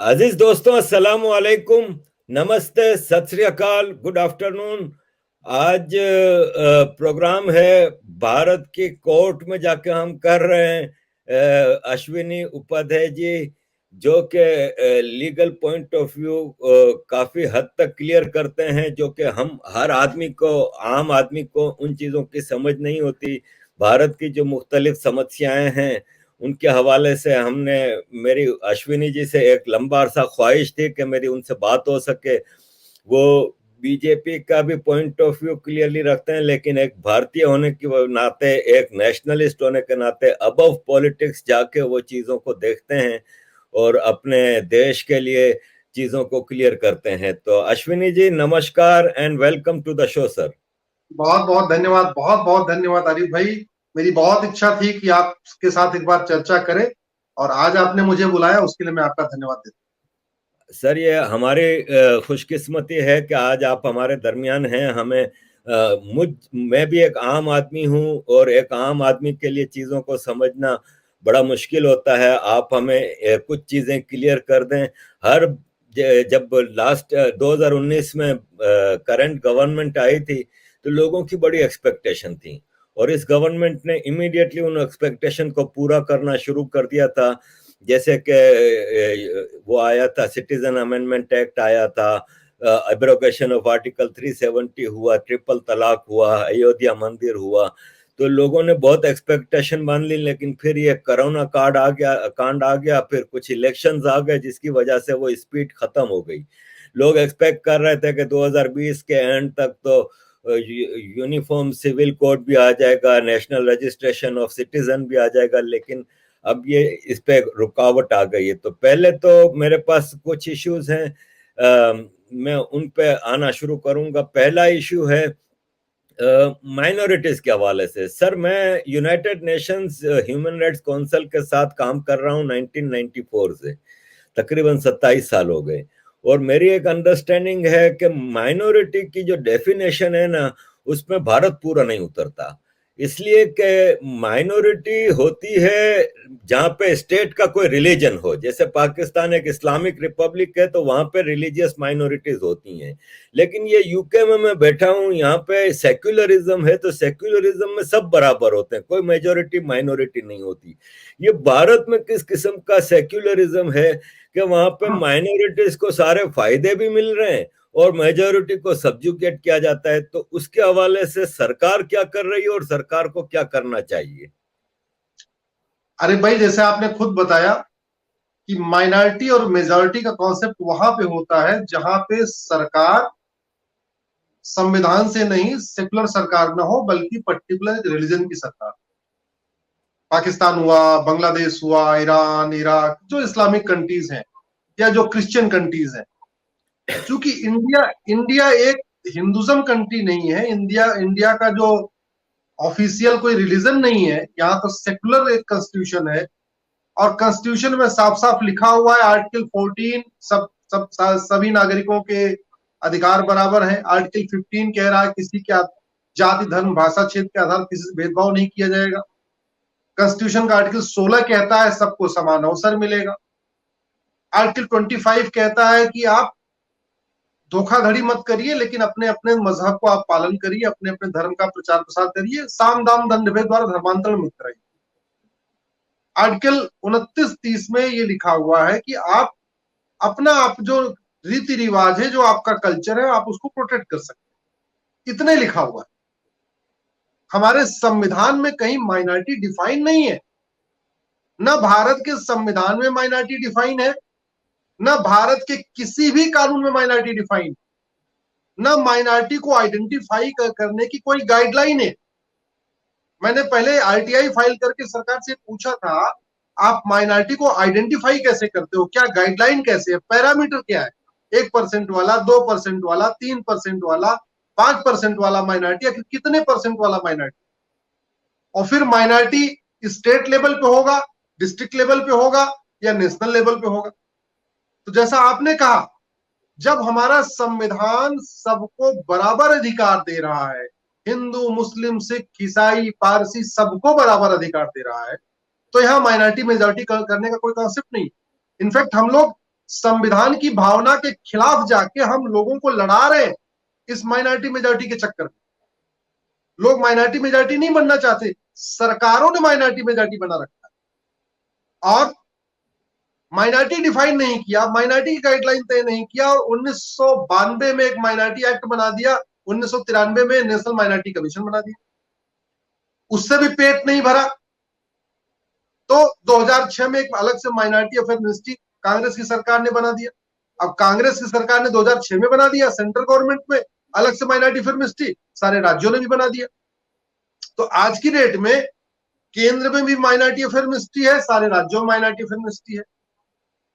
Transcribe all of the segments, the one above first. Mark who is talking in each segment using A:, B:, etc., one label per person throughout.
A: अजीज दोस्तों, अस्सलाम वालेकुम, नमस्ते, सत श्री अकाल, गुड आफ्टरनून। आज प्रोग्राम है भारत की कोर्ट में जाके हम कर रहे हैं। अश्विनी उपाध्याय जी जो कि लीगल पॉइंट ऑफ व्यू काफी हद तक क्लियर करते हैं, जो कि हम हर आदमी को, आम आदमी को उन चीजों की समझ नहीं होती। भारत की जो मुख्तलिफ समस्याएं हैं उनके हवाले से हमने, मेरी अश्विनी जी से एक लंबा अरसा ख्वाहिश थी कि मेरी उनसे बात हो सके। वो बीजेपी का भी पॉइंट ऑफ व्यू क्लियरली रखते हैं, लेकिन एक भारतीय होने के नाते, एक नेशनलिस्ट होने के नाते अबव पॉलिटिक्स जाके वो चीज़ों को देखते हैं और अपने देश के लिए चीज़ों को क्लियर करते हैं। तो अश्विनी जी, नमस्कार and welcome to the show sir.
B: बहुत बहुत धन्यवाद, बहुत बहुत धन्यवाद आरिफ भाई। मेरी बहुत इच्छा थी कि आपके साथ एक बार चर्चा करें और आज आपने मुझे बुलाया, उसके लिए मैं आपका धन्यवाद देता
A: सर, ये हमारी खुशकिस्मती है कि आज आप हमारे दरमियान हैं। हमें मैं भी एक आम आदमी हूं और एक आम आदमी के लिए चीज़ों को समझना बड़ा मुश्किल होता है। आप हमें कुछ चीज़ें क्लियर कर दें। हर जब लास्ट 2019 में करंट गवर्नमेंट आई थी तो लोगों की बड़ी एक्सपेक्टेशन थी और इस गवर्नमेंट ने इमीडिएटली उन एक्सपेक्टेशन को पूरा करना शुरू कर दिया था। जैसे कि वो आया था, सिटीजन अमेंडमेंट एक्ट आया था, एब्रोगेशन ऑफ आर्टिकल 370 हुआ, ट्रिपल तलाक हुआ, अयोध्या मंदिर हुआ। तो लोगों ने बहुत एक्सपेक्टेशन मान ली, लेकिन फिर ये कोरोना कांड आ गया, फिर कुछ इलेक्शंस आ गए जिसकी वजह से वो स्पीड खत्म हो गई। लोग एक्सपेक्ट कर रहे थे कि 2020 के एंड तक तो यूनिफॉर्म सिविल कोड भी आ जाएगा, नेशनल रजिस्ट्रेशन ऑफ सिटीजन भी आ जाएगा, लेकिन अब ये इस पे रुकावट आ गई है। तो पहले तो मेरे पास कुछ इश्यूज हैं, मैं उन पे आना शुरू करूंगा। पहला इश्यू है माइनॉरिटीज के हवाले से। सर, मैं United Nations human rights council के साथ काम कर रहा हूं 1994 से, तकरीबन 27 साल हो गए। और मेरी एक अंडरस्टैंडिंग है कि माइनॉरिटी की जो डेफिनेशन है ना, उसमें भारत पूरा नहीं उतरता। इसलिए कि माइनॉरिटी होती है जहां पे स्टेट का कोई रिलीजन हो। जैसे पाकिस्तान एक इस्लामिक रिपब्लिक है तो वहां पे रिलीजियस माइनॉरिटीज होती हैं, लेकिन ये यूके में मैं बैठा हूं, यहाँ पे सेक्युलरिज्म है, तो सेक्युलरिज्म में सब बराबर होते हैं, कोई मेजोरिटी माइनॉरिटी नहीं होती। ये भारत में किस किस्म का सेक्युलरिज्म है कि वहां पे
B: हूँ।
A: माइनॉरिटीज को सारे फायदे भी मिल रहे हैं और मेजोरिटी को सब्जुकेट किया जाता है। तो उसके हवाले से सरकार क्या कर रही है और सरकार को क्या करना चाहिए?
B: अरे भाई, जैसे आपने खुद बताया कि माइनॉरिटी और मेजॉरिटी का कॉन्सेप्ट वहां पे होता है जहां पे सरकार संविधान से नहीं, सेकुलर सरकार ना हो, बल्कि पर्टिकुलर रिलीजन की सरकार। पाकिस्तान हुआ, बांग्लादेश हुआ, ईरान, इराक, जो इस्लामिक कंट्रीज हैं या जो क्रिश्चियन कंट्रीज हैं। चूंकि इंडिया इंडिया एक हिंदुज्म कंट्री नहीं है, इंडिया इंडिया का जो ऑफिशियल कोई रिलीजन नहीं है, यहाँ तो सेकुलर एक कॉन्स्टिट्यूशन है। और कॉन्स्टिट्यूशन में साफ साफ लिखा हुआ है, आर्टिकल 14, सभी नागरिकों के अधिकार बराबर हैं। आर्टिकल 15 कह रहा है किसी के जाति, धर्म, भाषा, क्षेत्र के आधार किसी से भेदभाव नहीं किया जाएगा। कॉन्स्टिट्यूशन का आर्टिकल 16 कहता है सबको समान अवसर मिलेगा। आर्टिकल 25 कहता है कि आप धोखाधड़ी मत करिए, लेकिन अपने अपने मजहब को आप पालन करिए, अपने अपने धर्म का प्रचार प्रसार करिए, साम दाम दंड भेद द्वारा धर्मांतरण मत कराइए। आर्टिकल 29-30 में ये लिखा हुआ है कि आप अपना, आप जो रीति रिवाज है, जो आपका कल्चर है, आप उसको प्रोटेक्ट कर सकते हैं। इतने लिखा हुआ है। हमारे संविधान में कहीं माइनॉरिटी डिफाइन नहीं है। न भारत के संविधान में माइनॉरिटी डिफाइन है, न भारत के किसी भी कानून में माइनॉरिटी डिफाइन, न माइनॉरिटी को आइडेंटिफाई करने की कोई गाइडलाइन है। मैंने पहले आरटीआई फाइल करके सरकार से पूछा था, आप माइनॉरिटी को आइडेंटिफाई कैसे करते हो, क्या गाइडलाइन कैसे है, पैरामीटर क्या है? 1% वाला, 2% वाला, 3% वाला, 5% वाला माइनॉरिटी, या कितने परसेंट वाला माइनॉरिटी? और फिर माइनॉरिटी स्टेट लेवल पे होगा, डिस्ट्रिक्ट लेवल पे होगा, या नेशनल लेवल पे होगा? तो जैसा आपने कहा, जब हमारा संविधान सबको बराबर अधिकार दे रहा है, हिंदू, मुस्लिम, सिख, ईसाई, पारसी, सबको बराबर अधिकार दे रहा है, तो यहां माइनॉरिटी मेजॉरिटी करने का कोई कॉन्सेप्ट नहीं। इनफैक्ट हम लोग संविधान की भावना के खिलाफ जाके हम लोगों को लड़ा रहे हैं इस माइनॉरिटी मेजॉरिटी के चक्कर में। लोग माइनॉरिटी मेजॉरिटी नहीं बनना चाहते, सरकारों ने माइनॉरिटी मेजॉरिटी बना रखा है और माइनॉरिटी डिफाइन नहीं किया, माइनॉरिटी की गाइडलाइन तय नहीं किया और 1992 में एक माइनॉरिटी एक्ट बना दिया, 1993 में नेशनल माइनॉरिटी कमीशन बना दिया, उससे भी पेट नहीं भरा। तो 2006 में एक अलग से माइनॉरिटी अफेयर मिनिस्ट्री कांग्रेस की सरकार ने बना दिया। अब कांग्रेस की सरकार ने 2006 में बना दिया, सेंट्रल गवर्नमेंट में अलग से माइनॉरिटी अफेयर मिनिस्ट्री सारे राज्यों ने भी बना दिया। तो आज की डेट में केंद्र में भी माइनॉरिटी अफेयर मिनिस्ट्री है, सारे राज्यों में माइनॉरिटी अफेयर मिनिस्ट्री है,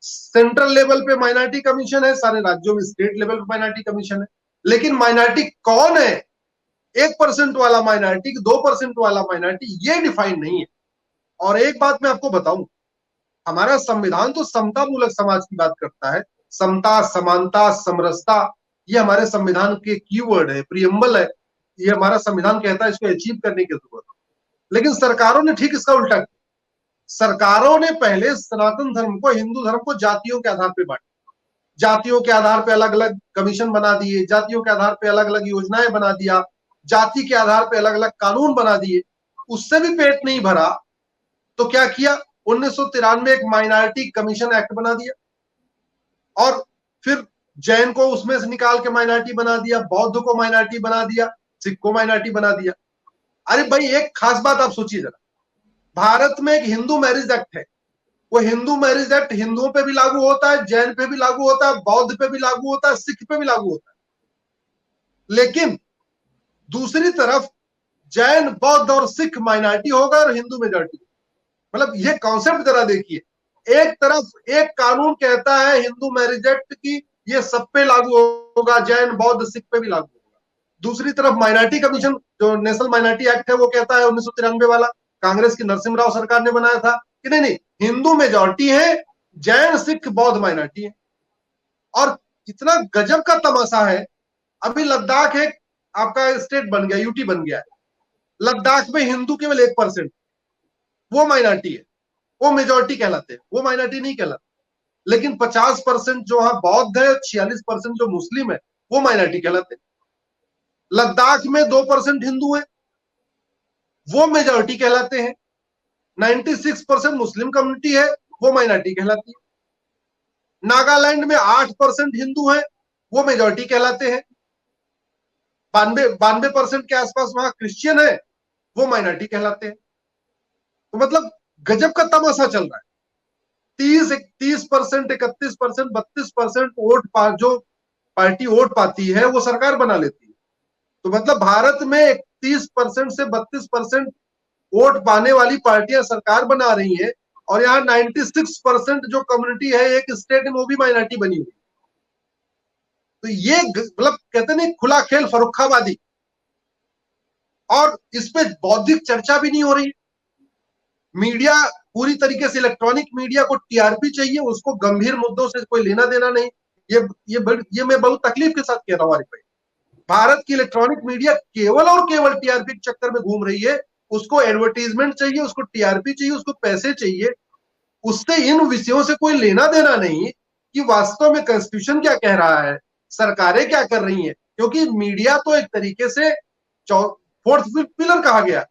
B: सेंट्रल लेवल पे माइनॉरिटी कमीशन है, सारे राज्यों में स्टेट लेवल पे माइनॉरिटी कमीशन है। लेकिन माइनॉरिटी कौन है, 1% वाला माइनॉरिटी, 2% वाला माइनॉरिटी, ये डिफाइन नहीं है। और एक बात मैं आपको बताऊं, हमारा संविधान तो समता मूलक समाज की बात करता है, समता, समानता, समरसता, ये हमारे संविधान के कीवर्ड है, प्रियम्बल है, ये हमारा संविधान कहता है, इसको अचीव करने की जरूरत है। लेकिन सरकारों ने ठीक इसका उल्टा किया। सरकारों ने पहले सनातन धर्म को, हिंदू धर्म को जातियों के आधार पर बांटा, जातियों के आधार पर अलग अलग कमीशन बना दिए, जातियों के आधार पर अलग अलग योजनाएं बना दिया, जाति के आधार पर अलग अलग कानून बना दिए, उससे भी पेट नहीं भरा। तो क्या किया, 1993 में एक माइनॉरिटी कमीशन एक्ट बना दिया और फिर जैन को उसमें से निकाल के माइनॉरिटी बना दिया, बौद्ध को माइनॉरिटी बना दिया, सिख को माइनॉरिटी बना दिया। अरे भाई एक खास बात आप सोचिए जरा, भारत में एक हिंदू मैरिज एक्ट है, वो हिंदू मैरिज एक्ट हिंदुओं पे भी लागू होता है, जैन पे भी लागू होता है, बौद्ध पे भी लागू होता है, सिख पे भी लागू होता है। लेकिन दूसरी तरफ जैन, बौद्ध और सिख माइनॉरिटी होगा और हिंदू मेजॉरिटी। मतलब ये कॉन्सेप्ट जरा देखिए, एक तरफ एक कानून कहता है हिंदू मैरिज एक्ट की ये सब पे लागू होगा, जैन, बौद्ध, सिख पे भी लागू होगा, दूसरी तरफ माइनॉरिटी कमीशन जो नेशनल माइनॉरिटी एक्ट है वो कहता है 1993 वाला, कांग्रेस की नरसिम्हा राव सरकार ने बनाया था कि नहीं नहीं, हिंदू मेजॉरिटी है, जैन, सिख, बौद्ध माइनॉरिटी है। और इतना गजब का तमाशा है, अभी लद्दाख एक आपका स्टेट बन गया, यूटी बन गया है, लद्दाख में हिंदू केवल 1%, वो माइनॉरिटी है, वो मेजॉरिटी कहलाते हैं, वो माइनॉरिटी नहीं कहलाते। लेकिन 50% जो है बौद्ध है, 46% जो मुस्लिम है, वो माइनॉरिटी कहलाते हैं। लद्दाख में 2% हिंदू है, वो मेजॉरिटी कहलाते हैं। 96% मुस्लिम कम्युनिटी है, वो माइनॉरिटी कहलाती है। नागालैंड में 8% हिंदू है, वो मेजॉरिटी कहलाते हैं। 92% के आसपास वहां क्रिश्चियन है, वो माइनॉरिटी कहलाते हैं। तो मतलब गजब का तमाशा चल रहा है। 30% 31% 32% वोट जो पार्टी वोट पाती है वो सरकार बना लेती है। तो मतलब भारत में 31% से 32% वोट पाने वाली पार्टियां सरकार बना रही है और यहाँ 96% जो कम्युनिटी है एक स्टेट में वो भी माइनॉरिटी बनी हुई। तो ये मतलब कहते नहीं खुला खेल फरुखाबादी, और इस पे बौद्धिक चर्चा भी नहीं हो रही। मीडिया पूरी तरीके से, इलेक्ट्रॉनिक मीडिया को टीआरपी चाहिए, उसको गंभीर मुद्दों से कोई लेना देना नहीं। ये मैं बहुत तकलीफ के साथ कह रहा हूं आरिफ भाई, भारत की इलेक्ट्रॉनिक मीडिया केवल और केवल टीआरपी के चक्कर में घूम रही है। उसको एडवर्टीजमेंट चाहिए, उसको टीआरपी चाहिए, उसको पैसे चाहिए, उससे इन विषयों से कोई लेना देना नहीं कि वास्तव में कॉन्स्टिट्यूशन क्या कह रहा है, सरकारें क्या कर रही हैं। क्योंकि मीडिया तो एक तरीके से फोर्थ पिलर कहा गया,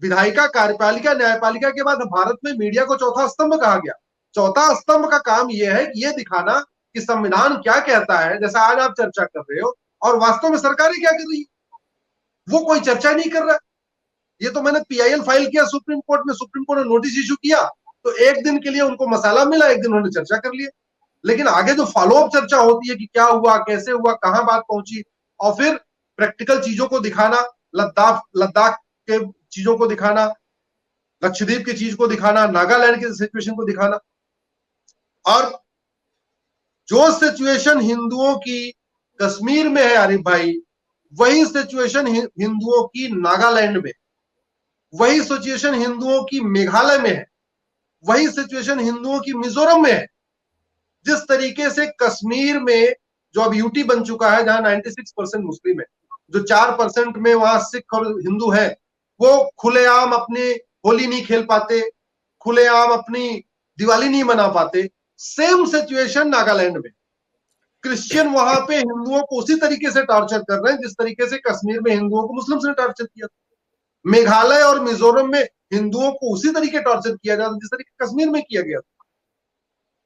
B: विधायिका, कार्यपालिका, न्यायपालिका के बाद भारत में मीडिया को चौथा स्तंभ कहा गया। चौथा स्तंभ का काम यह है कि यह दिखाना कि संविधान क्या कहता है, जैसा आज आप चर्चा कर रहे हो, और वास्तव में सरकारें क्या कर रही है, वो कोई चर्चा नहीं कर रहा। ये तो मैंने पीआईएल फाइल किया सुप्रीम कोर्ट में, सुप्रीम कोर्ट ने नोटिस इशू किया, तो एक दिन के लिए उनको मसाला मिला, एक दिन उन्होंने चर्चा कर लिया। लेकिन आगे जो फॉलोअप चर्चा होती है कि क्या हुआ, कैसे हुआ, कहां बात पहुंची, और फिर प्रैक्टिकल चीजों को दिखाना, लद्दाख के चीजों को दिखाना, लक्षद्वीप की चीज को दिखाना, नागालैंड के सिचुएशन को दिखाना। और जो सिचुएशन हिंदुओं की कश्मीर में है आरिफ भाई, वही सिचुएशन हिंदुओं की नागालैंड में, वही सिचुएशन हिंदुओं की मेघालय में है, वही सिचुएशन हिंदुओं की मिजोरम में है। जिस तरीके से कश्मीर में जो अब यूटी बन चुका है, जहां 96% मुस्लिम है, जो 4% में वहां सिख और हिंदू है, वो खुलेआम अपनी होली नहीं खेल पाते, खुलेआम अपनी दिवाली नहीं मना पाते, सेम सिचुएशन नागालैंड में, क्रिश्चियन वहां पे हिंदुओं को उसी तरीके से टॉर्चर कर रहे हैं जिस तरीके से कश्मीर में हिंदुओं को मुस्लिम्स ने टॉर्चर किया था। मेघालय और मिजोरम में हिंदुओं को उसी तरीके टॉर्चर किया जाता जिस तरीके कश्मीर में किया गया था।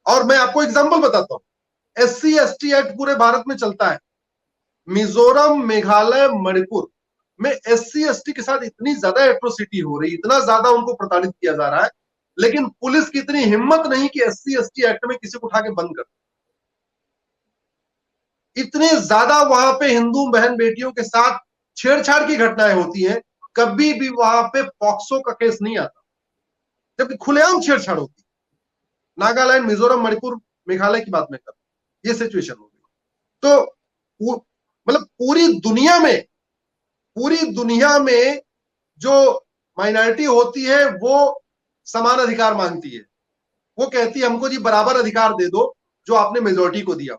B: और मैं आपको एग्जांपल बताता हूं, SC ST एक्ट पूरे भारत में चलता है। मिजोरम, मेघालय, मणिपुर में SC ST के साथ इतनी ज्यादा एट्रोसिटी हो रही, इतना ज्यादा उनको प्रताड़ित किया जा रहा है, लेकिन पुलिस की इतनी हिम्मत नहीं कि SC ST एक्ट में किसी को उठा के बंद कर। इतने ज्यादा वहां पे हिंदू बहन बेटियों के साथ छेड़छाड़ की घटनाएं होती हैं, कभी भी वहां पे पॉक्सो का केस नहीं आता, जबकि खुलेआम छेड़छाड़ होती है। नागालैंड, मिजोरम, मणिपुर, मेघालय की बात मैं कर, ये सिचुएशन हो गई। तो मतलब पूरी दुनिया में जो माइनॉरिटी होती है वो समान अधिकार मांगती है। वो कहती है हमको जी बराबर अधिकार दे दो जो आपने मेजोरिटी को दिया।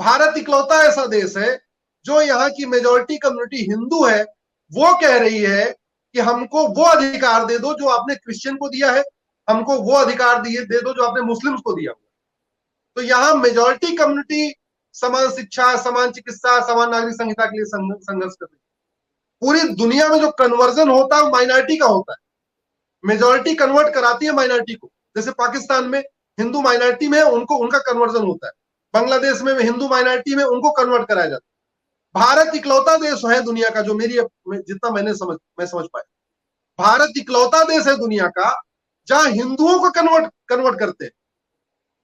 B: भारत इकलौता ऐसा देश है जो यहाँ की मेजोरिटी कम्युनिटी हिंदू है, वो कह रही है कि हमको वो अधिकार दे दो जो आपने क्रिश्चियन को दिया है, हमको वो अधिकार दे दो जो आपने मुस्लिम्स को दिया। तो यहाँ मेजोरिटी कम्युनिटी समान शिक्षा, समान चिकित्सा, समान नागरिक संहिता के लिए संघर्ष कर रही है। पूरी दुनिया में जो कन्वर्जन होता है वो माइनॉरिटी का होता है। मेजोरिटी कन्वर्ट कराती है माइनॉरिटी को। जैसे पाकिस्तान में हिंदू माइनॉरिटी में उनको उनका कन्वर्जन होता है, बांग्लादेश में हिंदू माइनॉरिटी में उनको कन्वर्ट कराया जाता है। भारत इकलौता देश है दुनिया का, जो जितना मैं समझ पाया, भारत इकलौता देश है दुनिया का जहां हिंदुओं को कन्वर्ट करते हैं।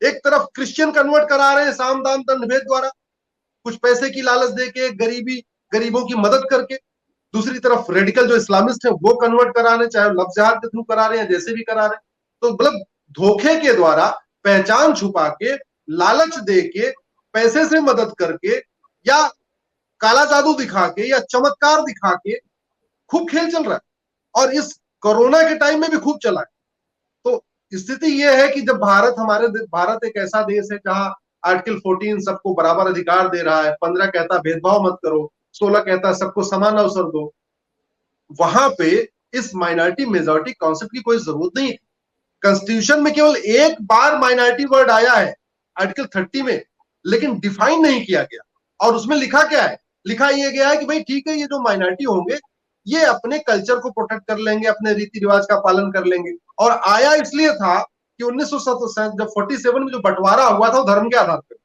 B: एक तरफ क्रिश्चियन कन्वर्ट करा रहे हैं साम दाम दंड भेद द्वारा, कुछ पैसे की लालच देके, गरीबों की मदद करके। दूसरी तरफ रेडिकल जो इस्लामिस्ट है वो कन्वर्ट करा रहे हैं, चाहे लफ्ज जिहाद के थ्रू करा रहे हैं, जैसे भी करा रहे हैं। तो मतलब धोखे के द्वारा, पहचान छुपा के, लालच दे के, पैसे से मदद करके, या काला जादू दिखा के, या चमत्कार दिखा के खूब खेल चल रहा है। और इस कोरोना के टाइम में भी खूब चला है। तो स्थिति यह है कि जब भारत एक ऐसा देश है जहां आर्टिकल 14 सबको बराबर अधिकार दे रहा है, 15 कहता भेदभाव मत करो, 16 कहता सबको समान अवसर दो, वहां पे इस माइनॉरिटी मेजॉरिटी कॉन्सेप्ट की कोई जरूरत नहीं है। कॉन्स्टिट्यूशन में केवल एक बार माइनॉरिटी वर्ड आया है आर्टिकल 30 में, लेकिन डिफाइन नहीं किया गया। और उसमें लिखा क्या है? लिखा यह गया है कि भाई ठीक है, ये जो माइनॉरिटी होंगे ये अपने कल्चर को प्रोटेक्ट कर लेंगे, अपने रीति रिवाज का पालन कर लेंगे। और आया इसलिए था कि 1947 में जो बंटवारा हुआ था वो धर्म के आधार पर।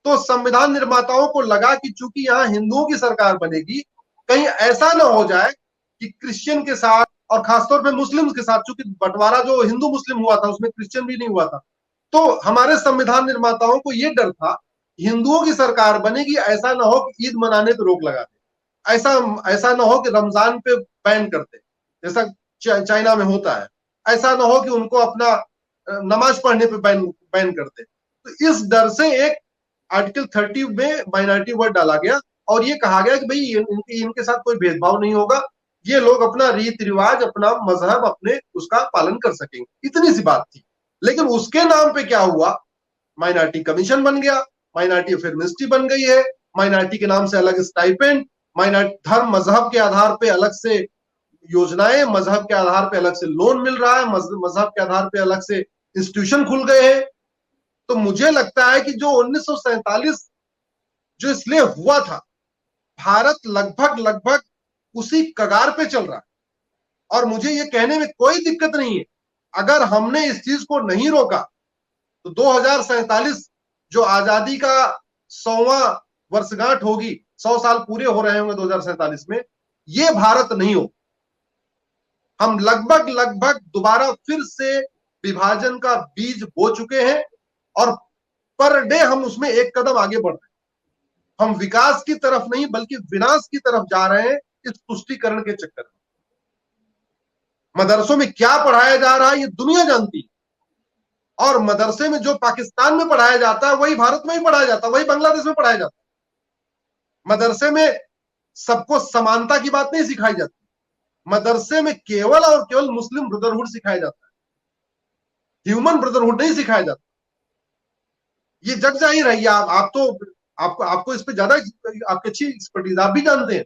B: तो संविधान निर्माताओं को लगा कि चूंकि यहाँ हिंदुओं की सरकार बनेगी, कहीं ऐसा ना हो जाए कि क्रिश्चियन के साथ और खासतौर पे मुस्लिम्स के साथ, चूंकि बंटवारा जो हिंदू मुस्लिम हुआ था उसमें क्रिश्चियन भी नहीं हुआ था, तो हमारे संविधान निर्माताओं को यह डर था हिंदुओं की सरकार बनेगी, ऐसा ना हो कि ईद मनाने पर रोक लगा दे, ऐसा ना हो कि रमजान पे बैन करते जैसा चाइना में होता है, ऐसा ना हो कि उनको अपना नमाज पढ़ने पे बैन करते। तो इस डर से एक आर्टिकल 30 में माइनॉरिटी वर्ड डाला गया और ये कहा गया कि भाई इनके साथ कोई भेदभाव नहीं होगा, ये लोग अपना रीति रिवाज, अपना मजहब, अपने उसका पालन कर सकेंगे। इतनी सी बात थी। लेकिन उसके नाम पे क्या हुआ? माइनॉरिटी कमीशन बन गया, माइनॉरिटी अफेयर मिनिस्ट्री बन गई है, माइनॉरिटी के नाम से अलग स्टाइपेंड, माइनॉरिटी धर्म मजहब के आधार पे अलग से योजनाएं, मजहब के आधार पे अलग से लोन मिल रहा है, मजहब के आधार पे अलग से इंस्टीट्यूशन खुल गए हैं। तो मुझे लगता है कि जो 1947 जो इसलिए हुआ था, भारत लगभग उसी कगार पे चल रहा है। और मुझे ये कहने में कोई दिक्कत नहीं है, अगर हमने इस चीज को नहीं रोका तो 2047 जो आजादी का 100वां वर्षगांठ होगी, 100 साल पूरे हो रहे होंगे 2047 में, ये भारत नहीं हो। हम लगभग दोबारा फिर से विभाजन का बीज बो चुके हैं और पर डे हम उसमें एक कदम आगे बढ़ रहे हैं। हम विकास की तरफ नहीं बल्कि विनाश की तरफ जा रहे हैं इस तुष्टीकरण के चक्कर में। मदरसों में क्या पढ़ाया जा रहा है ये दुनिया जानती है, और मदरसे में जो पाकिस्तान में पढ़ाया जाता है वही भारत में ही पढ़ाया जाता है, वही बांग्लादेश में पढ़ाया जाता है। मदरसे में सबको समानता की बात नहीं सिखाई जाती, मदरसे में केवल और केवल मुस्लिम ब्रदरहुड सिखाया जाता है, ह्यूमन ब्रदरहुड नहीं सिखाया जाता। ये जग जाहिर है, आप तो आपको इस पे ज्यादा आपकी अच्छी एक्सपर्टीज, आप भी जानते हैं।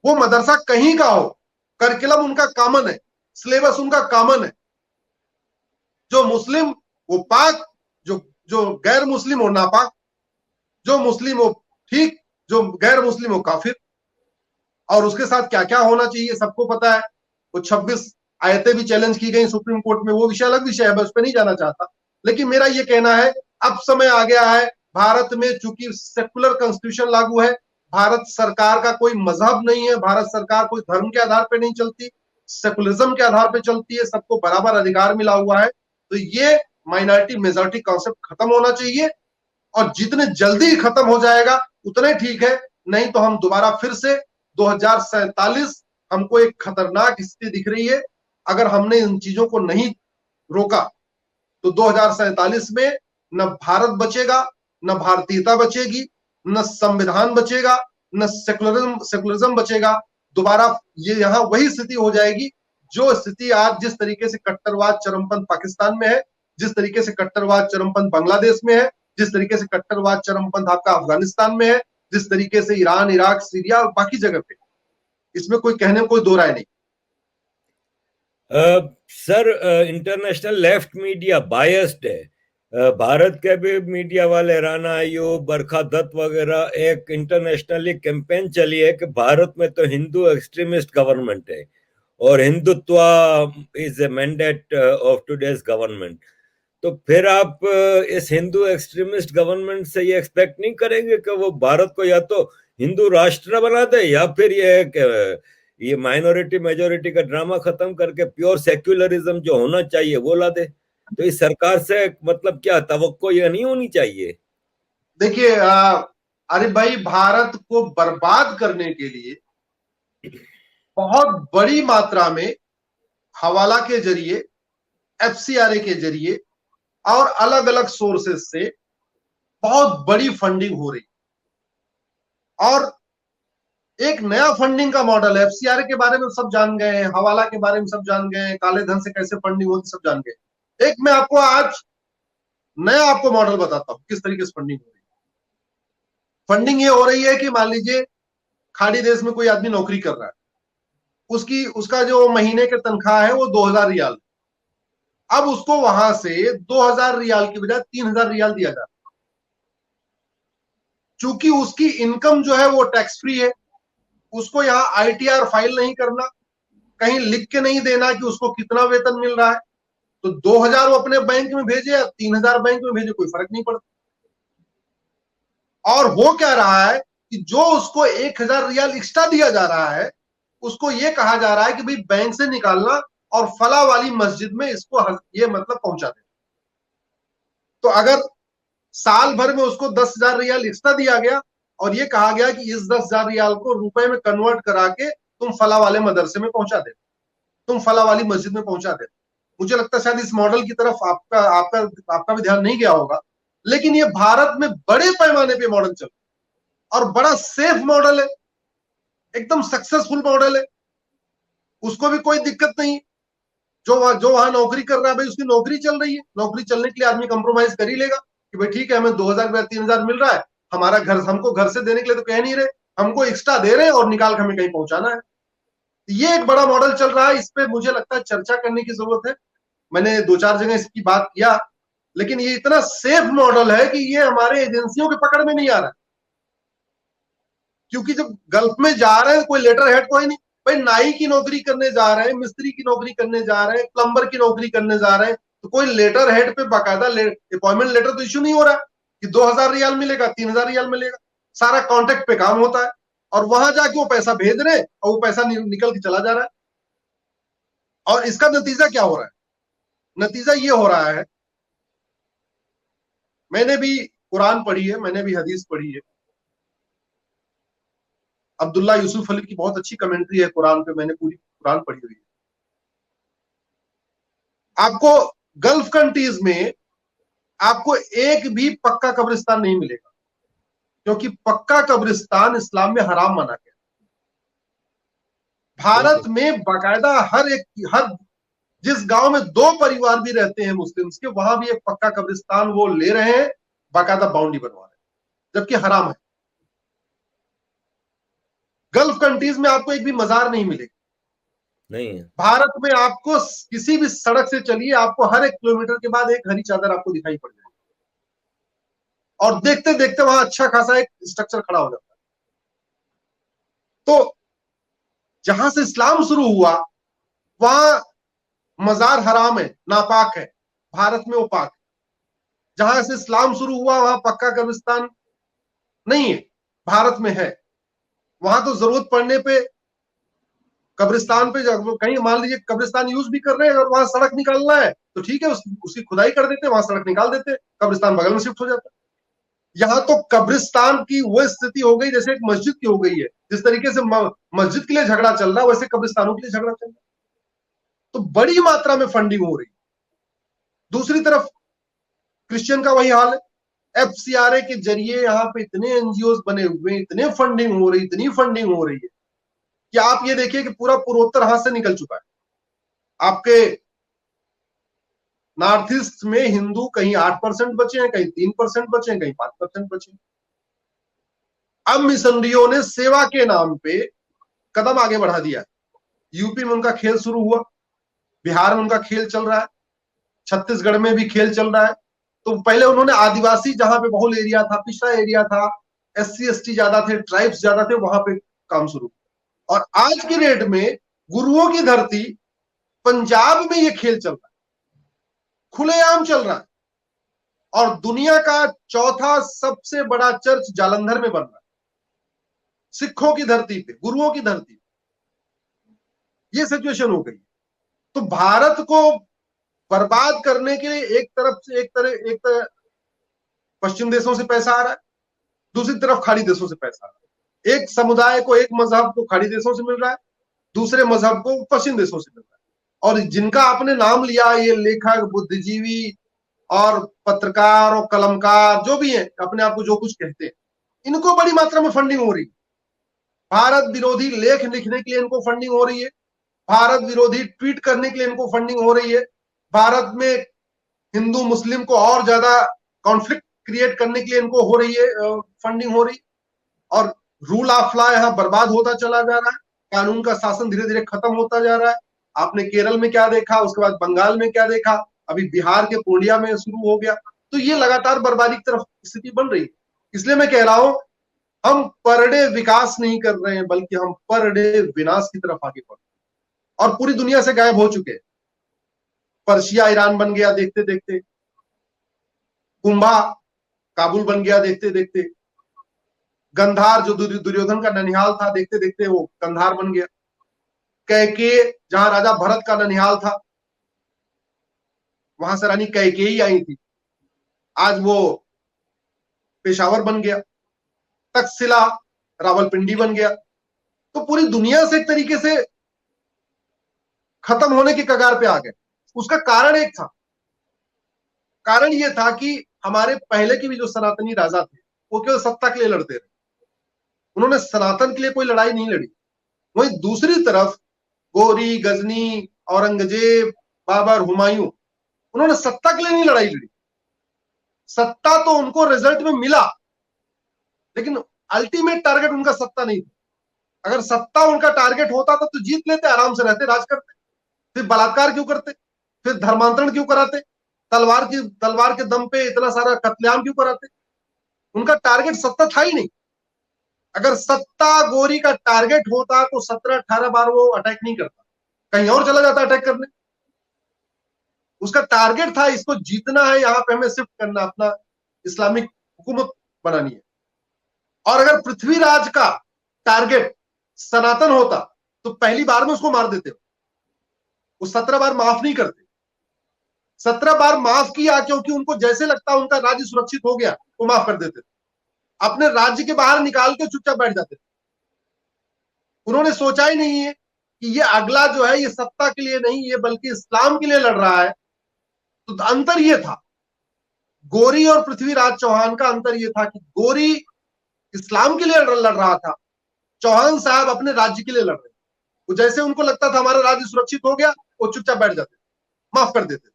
B: वो मदरसा कहीं का हो, करिकुलम उनका कॉमन है, सिलेबस उनका कॉमन है। जो मुस्लिम वो पाक, जो जो गैर मुस्लिम हो नापाक, जो मुस्लिम हो ठीक, जो गैर मुस्लिम हो काफिर। और उसके साथ क्या क्या होना चाहिए सबको पता है। वो 26 आयतें भी चैलेंज की गई सुप्रीम कोर्ट में, वो विषय अलग विषय है, मैं उस पर नहीं जाना चाहता। लेकिन मेरा ये कहना है अब समय आ गया है भारत में, चूंकि सेकुलर कॉन्स्टिट्यूशन लागू है, भारत सरकार का कोई मजहब नहीं है, भारत सरकार कोई धर्म के आधार पर नहीं चलती, सेकुलरिज्म के आधार पर चलती है, सबको बराबर अधिकार मिला हुआ है। तो ये माइनॉरिटी मेजॉरिटी कॉन्सेप्ट खत्म होना चाहिए, और जितने जल्दी खत्म हो जाएगा उतने ठीक है। नहीं तो हम दोबारा फिर से 2047 हमको एक खतरनाक स्थिति दिख रही है। अगर हमने इन चीजों को नहीं रोका तो 2047 में न भारत बचेगा, न भारतीयता बचेगी, न संविधान बचेगा, न सेकुलरिज्म बचेगा। दोबारा ये यहां वही स्थिति हो जाएगी जो स्थिति आज जिस तरीके से कट्टरवाद चरमपंथ पाकिस्तान में है, जिस तरीके से कट्टरवाद चरमपंथ बांग्लादेश में है, जिस तरीके से कट्टरवाद चरमपंथ आपका अफगानिस्तान में है, जिस तरीके से ईरान, इराक, सीरिया और बाकी जगह पे। इसमें कोई कहने में कोई दो राय नहीं।
A: Sir, international left media biased है। भारत के भी मीडिया वाले, राणा आयोग, बरखा दत्त वगैरह, एक इंटरनेशनली कैंपेन चली है कि भारत में तो हिंदू एक्सट्रीमिस्ट गवर्नमेंट है और Hindutva is a mandate of today's government. तो फिर आप इस हिंदू एक्सट्रीमिस्ट गवर्नमेंट से ये एक्सपेक्ट नहीं करेंगे कि वो भारत को या तो हिंदू राष्ट्र बना दे, या फिर ये माइनॉरिटी मेजोरिटी का ड्रामा खत्म करके प्योर सेक्युलरिज्म जो होना चाहिए वो ला दे। तो इस सरकार से मतलब क्या तवक्को ये नहीं होनी चाहिए?
B: देखिए अरे भाई, भारत को बर्बाद करने के लिए बहुत बड़ी मात्रा में हवाला के जरिए, एफसीआरए के जरिए और अलग अलग सोर्सेस से बहुत बड़ी फंडिंग हो रही। और एक नया फंडिंग का मॉडल है। एफसीआरए के बारे में सब जान गए हैं, हवाला के बारे में सब जान गए हैं, काले धन से कैसे फंडिंग होती सब जान गए। एक मैं आपको आज नया आपको मॉडल बताता हूं किस तरीके से फंडिंग हो रही है। फंडिंग ये हो रही है कि मान लीजिए खाड़ी देश में कोई आदमी नौकरी कर रहा है, उसका जो महीने के तनख्वाह है वो 2000 रियाल। अब उसको वहां से 2000 रियाल की बजाय 3000 रियाल दिया जाता है। चूंकि उसकी इनकम जो है वो टैक्स फ्री है, उसको यहाँ आईटीआर फाइल नहीं करना, कहीं लिख के नहीं देना कि उसको कितना वेतन मिल रहा है। तो 2000 वो अपने बैंक में भेजे या 3000 बैंक में भेजे, कोई फर्क नहीं पड़ता। और हो क्या रहा है कि जो उसको 1000 रियाल एक्स्ट्रा दिया जा रहा है, उसको ये कहा जा रहा है कि भाई बैंक से निकालना और फला वाली मस्जिद में इसको ये मतलब पहुंचा दे। तो अगर साल भर में उसको 10,000 रियाल एक्स्ट्रा दिया गया और ये कहा गया कि इस 10,000 रियाल को रुपए में कन्वर्ट करा के तुम फला वाले मदरसे में पहुंचा दे, तुम फला वाली मस्जिद में पहुंचा दे। मुझे लगता है शायद इस मॉडल की तरफ आपका आपका आपका भी ध्यान नहीं गया होगा, लेकिन ये भारत में बड़े पैमाने पे मॉडल चल और बड़ा सेफ मॉडल है, एकदम सक्सेसफुल मॉडल है। उसको भी कोई दिक्कत नहीं। जो वहां नौकरी कर रहा है भाई, उसकी नौकरी चल रही है, नौकरी चलने के लिए आदमी कंप्रोमाइज कर ही लेगा कि भाई ठीक है, हमें 2000 या 3000 मिल रहा है, हमारा घर हमको घर से देने के लिए तो कह नहीं रहे, हमको एक्स्ट्रा दे रहे हैं और निकाल के हमें कहीं पहुंचाना है। ये एक बड़ा मॉडल चल रहा है, इस पे मुझे लगता है चर्चा करने की जरूरत है। मैंने 2-4 जगह इसकी बात किया, लेकिन ये इतना सेफ मॉडल है कि ये हमारे एजेंसियों के पकड़ में नहीं आ रहा है। क्योंकि जब गल्फ में जा रहे हैं कोई लेटर हेड कोई नहीं, भाई नाई की नौकरी करने जा रहे हैं, मिस्त्री की नौकरी करने जा रहे हैं, प्लम्बर की नौकरी करने जा रहे हैं, तो कोई लेटर हेड पे बाकायदा अपॉइंटमेंट लेटर तो इश्यू नहीं हो रहा है कि 2000 रियाल मिलेगा, 3000 रियाल मिलेगा। सारा कॉन्ट्रैक्ट पे काम होता है और वहां जाके वो पैसा भेज रहे हैं और वो पैसा निकल के चला जा रहा है। और इसका नतीजा क्या हो रहा है? नतीजा ये हो रहा है, मैंने भी कुरान पढ़ी है, मैंने भी हदीस पढ़ी है। अब्दुल्ला यूसुफ अली की बहुत अच्छी कमेंट्री है कुरान पे, मैंने पूरी कुरान पढ़ी हुई है। आपको गल्फ कंट्रीज में आपको एक भी पक्का कब्रिस्तान नहीं मिलेगा, क्योंकि पक्का कब्रिस्तान इस्लाम में हराम माना गया। भारत में बाकायदा हर जिस गांव में 2 परिवार भी रहते हैं मुस्लिम्स के, वहां भी एक पक्का कब्रिस्तान वो ले रहे हैं, बाकायदा बाउंड्री बनवा रहे हैं, जबकि हराम है। गल्फ कंट्रीज में आपको एक भी मजार नहीं मिलेगा।
A: नहीं है।
B: भारत में आपको किसी भी सड़क से चलिए, आपको हर 1 किलोमीटर के बाद एक हरी चादर आपको दिखाई पड़ जाएगी। और देखते देखते वहां अच्छा खासा एक स्ट्रक्चर खड़ा हो जाता है। तो जहां से इस्लाम शुरू हुआ वहां मजार हराम है, नापाक है, भारत में वो पाक है। जहां से इस्लाम शुरू हुआ वहां पक्का कब्रिस्तान नहीं है, भारत में है। वहां तो जरूरत पड़ने पे कब्रिस्तान पे कहीं मान लीजिए कब्रिस्तान यूज भी कर रहे हैं, अगर वहां सड़क निकालना है तो ठीक है, उसकी खुदाई कर देते, वहां सड़क निकाल देते, कब्रिस्तान बगल में शिफ्ट हो जाता। यहाँ तो कब्रिस्तान की वो स्थिति हो गई जैसे एक मस्जिद की हो गई है। जिस तरीके से मस्जिद के लिए झगड़ा चल रहा है वैसे कब्रिस्तानों के लिए झगड़ा चल रहा है। तो बड़ी मात्रा में फंडिंग हो रही। दूसरी तरफ क्रिश्चियन का वही हाल है। एफसीआरए के जरिए यहाँ पे इतने एनजीओ बने हुए, इतने फंडिंग हो रही, इतनी फंडिंग हो रही है कि आप ये देखिए कि पूरा पूर्वोत्तर हाथ से निकल चुका है। आपके नॉर्थ ईस्ट में हिंदू कहीं 8% बचे हैं, कहीं 3% बचे हैं, कहीं 5% बचे हैं। अब मिशनरियों ने सेवा के नाम पे कदम आगे बढ़ा दिया। यूपी में उनका खेल शुरू हुआ, बिहार में उनका खेल चल रहा है, छत्तीसगढ़ में भी खेल चल रहा है। तो पहले उन्होंने आदिवासी जहां पे बहुल एरिया था, पिछड़ा एरिया था, SC ST ज्यादा थे, ट्राइब्स ज्यादा थे, वहां पे काम शुरू। और आज की डेट में गुरुओं की धरती पंजाब में ये खेल चल रहा है, खुलेआम चल रहा है। और दुनिया का चौथा सबसे बड़ा चर्च जालंधर में बन रहा है, सिखों की धरती पे, गुरुओं की धरती पे। ये सिचुएशन हो गई। तो भारत को बर्बाद करने के लिए एक तरह पश्चिम देशों से पैसा आ रहा है, दूसरी तरफ खाड़ी देशों से पैसा आ रहा है। एक समुदाय को, एक मजहब को खाड़ी देशों से मिल रहा है, दूसरे मजहब को पश्चिम देशों से मिल रहा है। और जिनका आपने नाम लिया, ये लेखक, बुद्धिजीवी और पत्रकार और कलमकार जो भी हैं, अपने आप को जो कुछ कहते हैं, इनको बड़ी मात्रा में फंडिंग हो रही है। भारत विरोधी लेख लिखने के लिए इनको फंडिंग हो रही है, भारत विरोधी ट्वीट करने के लिए इनको फंडिंग हो रही है, भारत में हिंदू मुस्लिम को और ज्यादा कॉन्फ्लिक्ट क्रिएट करने के लिए इनको हो रही है, फंडिंग हो रही। और रूल ऑफ लॉ यहाँ बर्बाद होता चला जा रहा है, कानून का शासन धीरे धीरे खत्म होता जा रहा है। आपने केरल में क्या देखा, उसके बाद बंगाल में क्या देखा, अभी बिहार के पूर्णिया में शुरू हो गया। तो ये लगातार बर्बादी की तरफ स्थिति बन रही है। इसलिए मैं कह रहा हूं, हम पर डे विकास नहीं कर रहे हैं, बल्कि हम पर डे विनाश की तरफ आगे बढ़ रहे हैं और पूरी दुनिया से गायब हो चुके हैं। पर्शिया ईरान बन गया देखते देखते, कुंभा काबुल बन गया देखते देखते, गंधार जो दुर्योधन का ननिहाल था, देखते देखते वो कंधार बन गया। कैकेय जहां राजा भरत का ननिहाल था, वहां से रानी कैकेयी आई थी, आज वो पेशावर बन गया। तक्षशिला रावलपिंडी बन गया। तो पूरी दुनिया से एक तरीके से खत्म होने की कगार पे आ गए। उसका कारण एक था, कारण ये था कि हमारे पहले के भी जो सनातनी राजा थे वो केवल सत्ता के लिए लड़ते रहे, उन्होंने सनातन के लिए कोई लड़ाई नहीं लड़ी। वहीं दूसरी तरफ गोरी, गजनी, औरंगजेब, बाबर, हुमायूं, उन्होंने सत्ता के लिए नहीं लड़ाई लड़ी। सत्ता तो उनको रिजल्ट में मिला, लेकिन अल्टीमेट टारगेट उनका सत्ता नहीं था। अगर सत्ता उनका टारगेट होता था तो जीत लेते, आराम से रहते, राज करते। फिर बलात्कार क्यों करते, फिर धर्मांतरण क्यों कराते, तलवार के दम पे इतना सारा कत्लेआम क्यों कराते। उनका टारगेट सत्ता था ही नहीं। अगर सत्ता गोरी का टारगेट होता तो 17-18 बार वो अटैक नहीं करता, कहीं और चला जाता अटैक करने। उसका टारगेट था इसको जीतना है, यहां पे हमें शिफ्ट करना, अपना इस्लामिक हुकूमत बनानी है। और अगर पृथ्वीराज का टारगेट सनातन होता तो पहली बार में उसको मार देते। वो 17 बार माफ नहीं करते। 17 बार माफ किया क्योंकि उनको जैसे लगता उनका राज्य सुरक्षित हो गया वो माफ कर देते, अपने राज्य के बाहर निकाल के चुपचाप बैठ जाते। उन्होंने सोचा ही नहीं है कि ये अगला जो है ये सत्ता के लिए नहीं, ये बल्कि इस्लाम के लिए लड़ रहा है। तो अंतर ये था, गोरी और पृथ्वीराज चौहान का अंतर ये था कि गोरी इस्लाम के लिए लड़ रहा था, चौहान साहब अपने राज्य के लिए लड़ रहे थे। वो जैसे उनको लगता था हमारा राज्य सुरक्षित हो गया, वो चुपचाप बैठ जाते, माफ कर देते।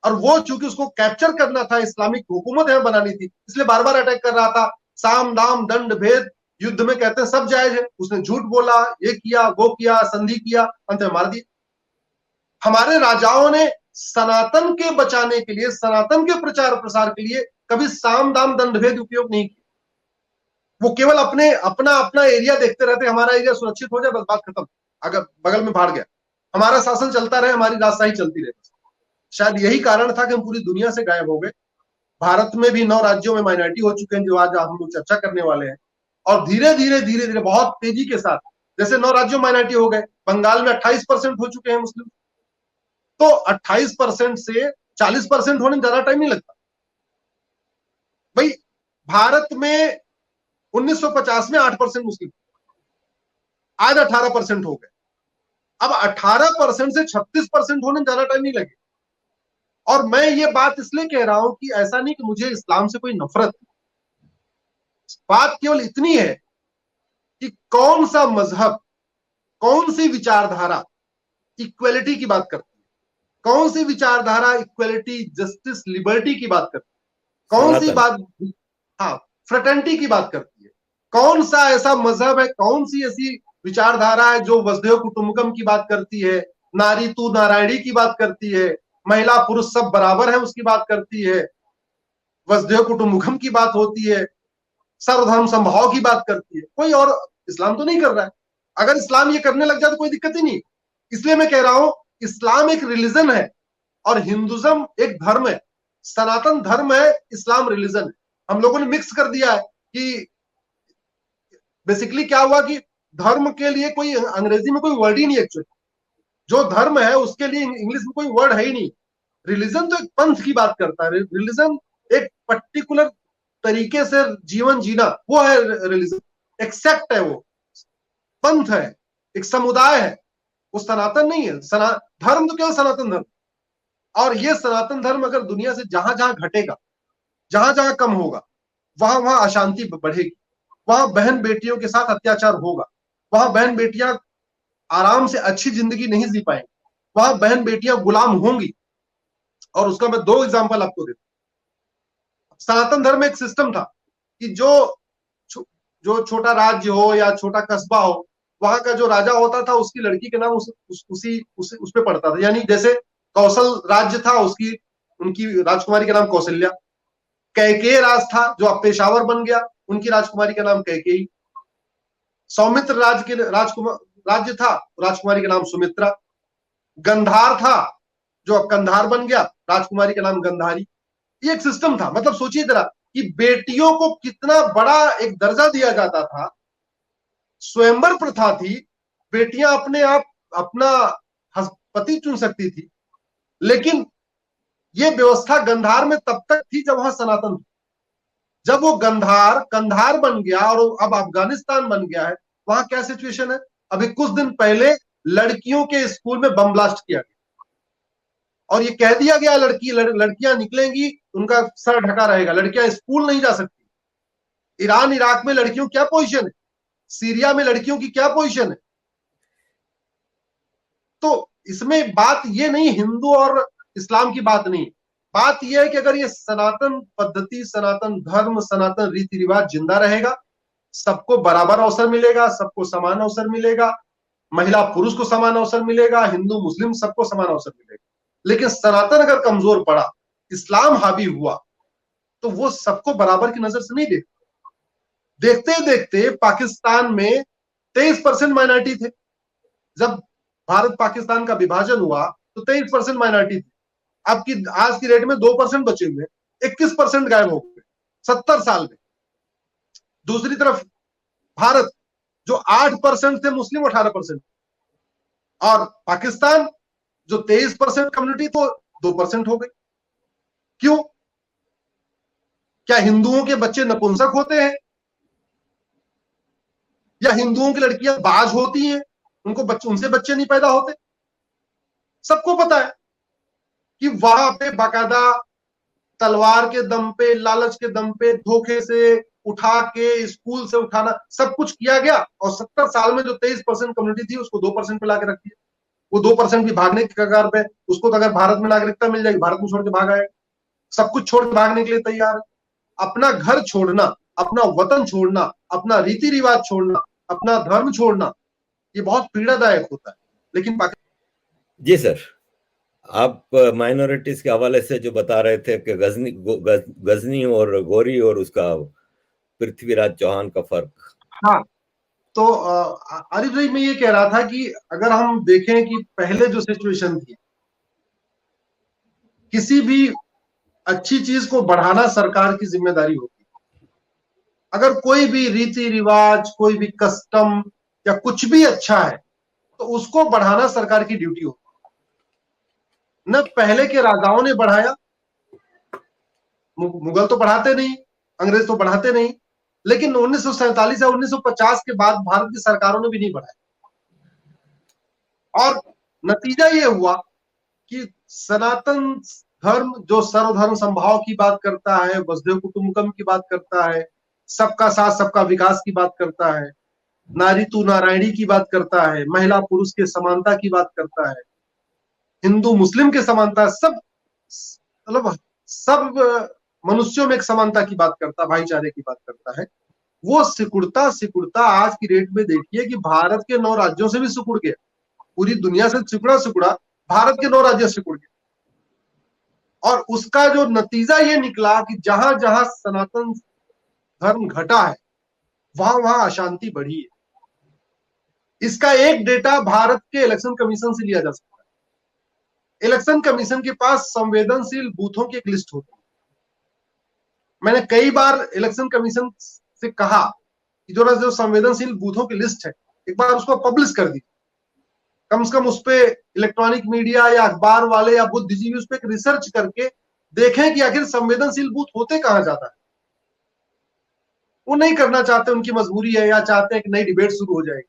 B: और वो चूंकि उसको कैप्चर करना था, इस्लामिक हुकूमत यहाँ बनानी थी, इसलिए बार बार अटैक कर रहा था। साम दाम दंड भेद युद्ध में कहते हैं सब जायज है। उसने झूठ बोला, ये किया, वो किया, संधि किया, अंत में मार दिया। हमारे राजाओं ने सनातन के बचाने के लिए, सनातन के प्रचार प्रसार के लिए कभी साम दाम दंडभेद उपयोग नहीं किया। वो केवल अपने अपना अपना एरिया देखते रहते, हमारा एरिया सुरक्षित हो जाए बस बात खत्म, अगर बगल में भाड़ गया हमारा शासन चलता रहे, हमारी राजशाही चलती रहे। शायद यही कारण था कि हम पूरी दुनिया से गायब हो गए। भारत में भी 9 राज्यों में माइनॉरिटी हो चुके हैं जो आज हम लोग चर्चा करने वाले हैं, और धीरे धीरे धीरे धीरे बहुत तेजी के साथ जैसे 9 राज्यों में माइनॉरिटी हो गए, बंगाल में 28% हो चुके हैं मुस्लिम। तो 28% से 40% होने में ज्यादा टाइम नहीं लगता भाई। भारत में 1950 में 8% मुस्लिम, आज 18% हो गए। अब 18% से 36% होने में ज्यादा टाइम नहीं लगे। और मैं ये बात इसलिए कह रहा हूं कि ऐसा नहीं कि मुझे इस्लाम से कोई नफरत, बात केवल इतनी है कि कौन सा मजहब, कौन सी विचारधारा इक्वलिटी की बात करती है, कौन सी विचारधारा इक्वलिटी, जस्टिस, लिबर्टी की बात करती है, कौन सी बात, हाँ, फ्रेटर्निटी की बात करती है, कौन सा ऐसा मजहब है, कौन सी ऐसी विचारधारा है जो वसुधैव कुटुंबकम की बात करती है, नारी तू नारायणी की बात करती है, महिला पुरुष सब बराबर है उसकी बात करती है, वसुधैव कुटुंबकम की बात होती है, सर्वधर्म समभाव की बात करती है। कोई और इस्लाम तो नहीं कर रहा है। अगर इस्लाम ये करने लग जाए तो कोई दिक्कत ही नहीं। इसलिए मैं कह रहा हूं इस्लाम एक रिलीजन है और हिंदुज्म एक धर्म है, सनातन धर्म है, इस्लाम रिलीजन है। हम लोगों ने मिक्स कर दिया है कि बेसिकली क्या हुआ कि धर्म के लिए कोई अंग्रेजी में कोई वर्ड ही नहीं एक्चुअली, जो धर्म है उसके लिए इंग्लिश में कोई वर्ड है ही नहीं। रिलीजन तो एक पंथ की बात करता है, रिलीजन एक पर्टिकुलर तरीके से जीवन जीना, वो है रिलीजन, एक सेक्ट है, वो पंथ है, एक समुदाय है, वो सनातन नहीं है। धर्म तो केवल सनातन धर्म, और ये सनातन धर्म अगर दुनिया से जहां जहां घटेगा, जहां जहां कम होगा, वहां वहां अशांति बढ़ेगी, वहां बहन बेटियों के साथ अत्याचार होगा, वहां बहन बेटियां आराम से अच्छी जिंदगी नहीं जी पाएंगी, वहां बहन बेटियां गुलाम होंगी। और उसका मैं 2 एग्जांपल आपको देता हूं। सनातन धर्म में एक सिस्टम था कि जो छोटा राज्य हो या छोटा कस्बा हो, वहां का जो राजा होता था उसकी लड़की के नाम उस पे पड़ता था। यानी जैसे कौशल राज्य था, उसकी उनकी राजकुमारी का नाम कौशल्या। कैकेय राज था जो अब पेशावर बन गया, उनकी राजकुमारी का नाम कैकेयी। सौमित्र राज्य था, राजकुमारी का नाम सुमित्रा। गंधार था जो अब कंधार बन गया, राजकुमारी का नाम गंधारी। ये एक सिस्टम था। मतलब सोचिए जरा कि बेटियों को कितना बड़ा एक दर्जा दिया जाता था। स्वयंवर प्रथा थी, बेटियां अपने आप अपना पति चुन सकती थी, लेकिन ये व्यवस्था गंधार में तब तक थी जब वहां सनातन था। जब वो कंधार बन गया और अब अफगानिस्तान बन गया है, वहां क्या सिचुएशन है? अभी कुछ दिन पहले लड़कियों के स्कूल में बम ब्लास्ट किया गया और ये कह दिया गया लड़कियां निकलेंगी उनका सर ढका रहेगा, लड़कियां स्कूल नहीं जा सकती। ईरान इराक में लड़कियों की क्या पोजीशन है, सीरिया में लड़कियों की क्या पोजीशन है? तो इसमें बात ये नहीं हिंदू और इस्लाम की बात नहीं, बात यह है कि अगर ये सनातन पद्धति, सनातन धर्म, सनातन रीति रिवाज जिंदा रहेगा, सबको बराबर अवसर मिलेगा, सबको समान अवसर मिलेगा, महिला पुरुष को समान अवसर मिलेगा, हिंदू मुस्लिम सबको समान अवसर मिलेगा। लेकिन सनातन अगर कमजोर पड़ा, इस्लाम हावी हुआ, तो वो सबको बराबर की नजर से नहीं देखता। देखते देखते पाकिस्तान में 23% माइनॉरिटी थे। जब भारत पाकिस्तान का विभाजन हुआ तो 23% माइनॉरिटी थी। अब की आज की रेट में 2% बचे हुए, 21% गायब हो गए 70 साल में। दूसरी तरफ भारत जो 8% थे मुस्लिम, 18%, और पाकिस्तान जो 23% कम्युनिटी तो 2% हो गई। क्यों? क्या हिंदुओं के बच्चे नपुंसक होते हैं या हिंदुओं की लड़कियां बाज होती हैं, उनसे बच्चे नहीं पैदा होते? सबको पता है कि वहां पे बाकायदा तलवार के दम पे, लालच के दम पे, धोखे से उठा के स्कूल से उठाना, सब कुछ किया गया। और 70 साल में जो 23% कम्युनिटी थी उसको 2% पे लाके रख दिया। वो 2% भी भागने की कगार पे। उसको तो अगर भारत में नागरिकता मिल जाएगी, भारत में छोड़ के भाग आएगा, सब कुछ छोड़ के भागने के लिए तैयार है। अपना घर छोड़ना, अपना वतन छोड़ना, अपना रीति रिवाज छोड़ना, अपना धर्म छोड़ना, ये बहुत पीड़ादायक होता है। लेकिन
A: जी सर, आप माइनॉरिटीज के हवाले से जो बता रहे थे कि गजनी और गौरी और उसका पृथ्वीराज चौहान का फर्क।
B: हाँ, तो आरिफ भाई मैं ये कह रहा था कि अगर हम देखें कि पहले जो सिचुएशन थी, किसी भी अच्छी चीज को बढ़ाना सरकार की जिम्मेदारी होती है। अगर कोई भी रीति रिवाज, कोई भी कस्टम या कुछ भी अच्छा है तो उसको बढ़ाना सरकार की ड्यूटी होती है। न पहले के राजाओं ने बढ़ाया, मुगल तो बढ़ाते नहीं, अंग्रेज तो बढ़ाते नहीं, लेकिन 1947 या 1950 के बाद भारत की सरकारों ने भी नहीं बढ़ाया। और नतीजा ये हुआ कि सनातन धर्म जो सर्वधर्म संभाव की बात करता है, वसुधैव कुटुंबकम की बात करता है, सबका साथ सबका विकास की बात करता है, नारी तू नारायणी की बात करता है, महिला पुरुष के समानता की बात करता है, हिंदू मुस्लिम के समानता, सब मतलब सब मनुष्यों में एक समानता की बात करता, भाईचारे की बात करता है। वो सिकुड़ता सिकुड़ता आज की डेट में देखिए कि भारत के 9 राज्यों से भी सिकुड़ गया, पूरी दुनिया से सिकुड़ा सिकुड़ा भारत के 9 राज्य सिकुड़ गए। और उसका जो नतीजा ये निकला कि जहां जहां सनातन धर्म घटा है वहां वहां अशांति बढ़ी है। इसका एक डेटा भारत के इलेक्शन कमीशन से लिया जा सकता है। इलेक्शन कमीशन के पास संवेदनशील बूथों की एक लिस्ट होती है। मैंने कई बार इलेक्शन कमीशन से कहा कि जो संवेदनशील बूथों की लिस्ट है एक बार उसको पब्लिश कर दी, कम से कम उस पर इलेक्ट्रॉनिक मीडिया या अखबार वाले या बुद्धिजीवी उस पर एक रिसर्च करके देखें कि आखिर संवेदनशील बूथ होते कहां जाता है। वो नहीं करना चाहते, उनकी मजबूरी है, या चाहते हैं कि नई डिबेट शुरू हो जाएगी।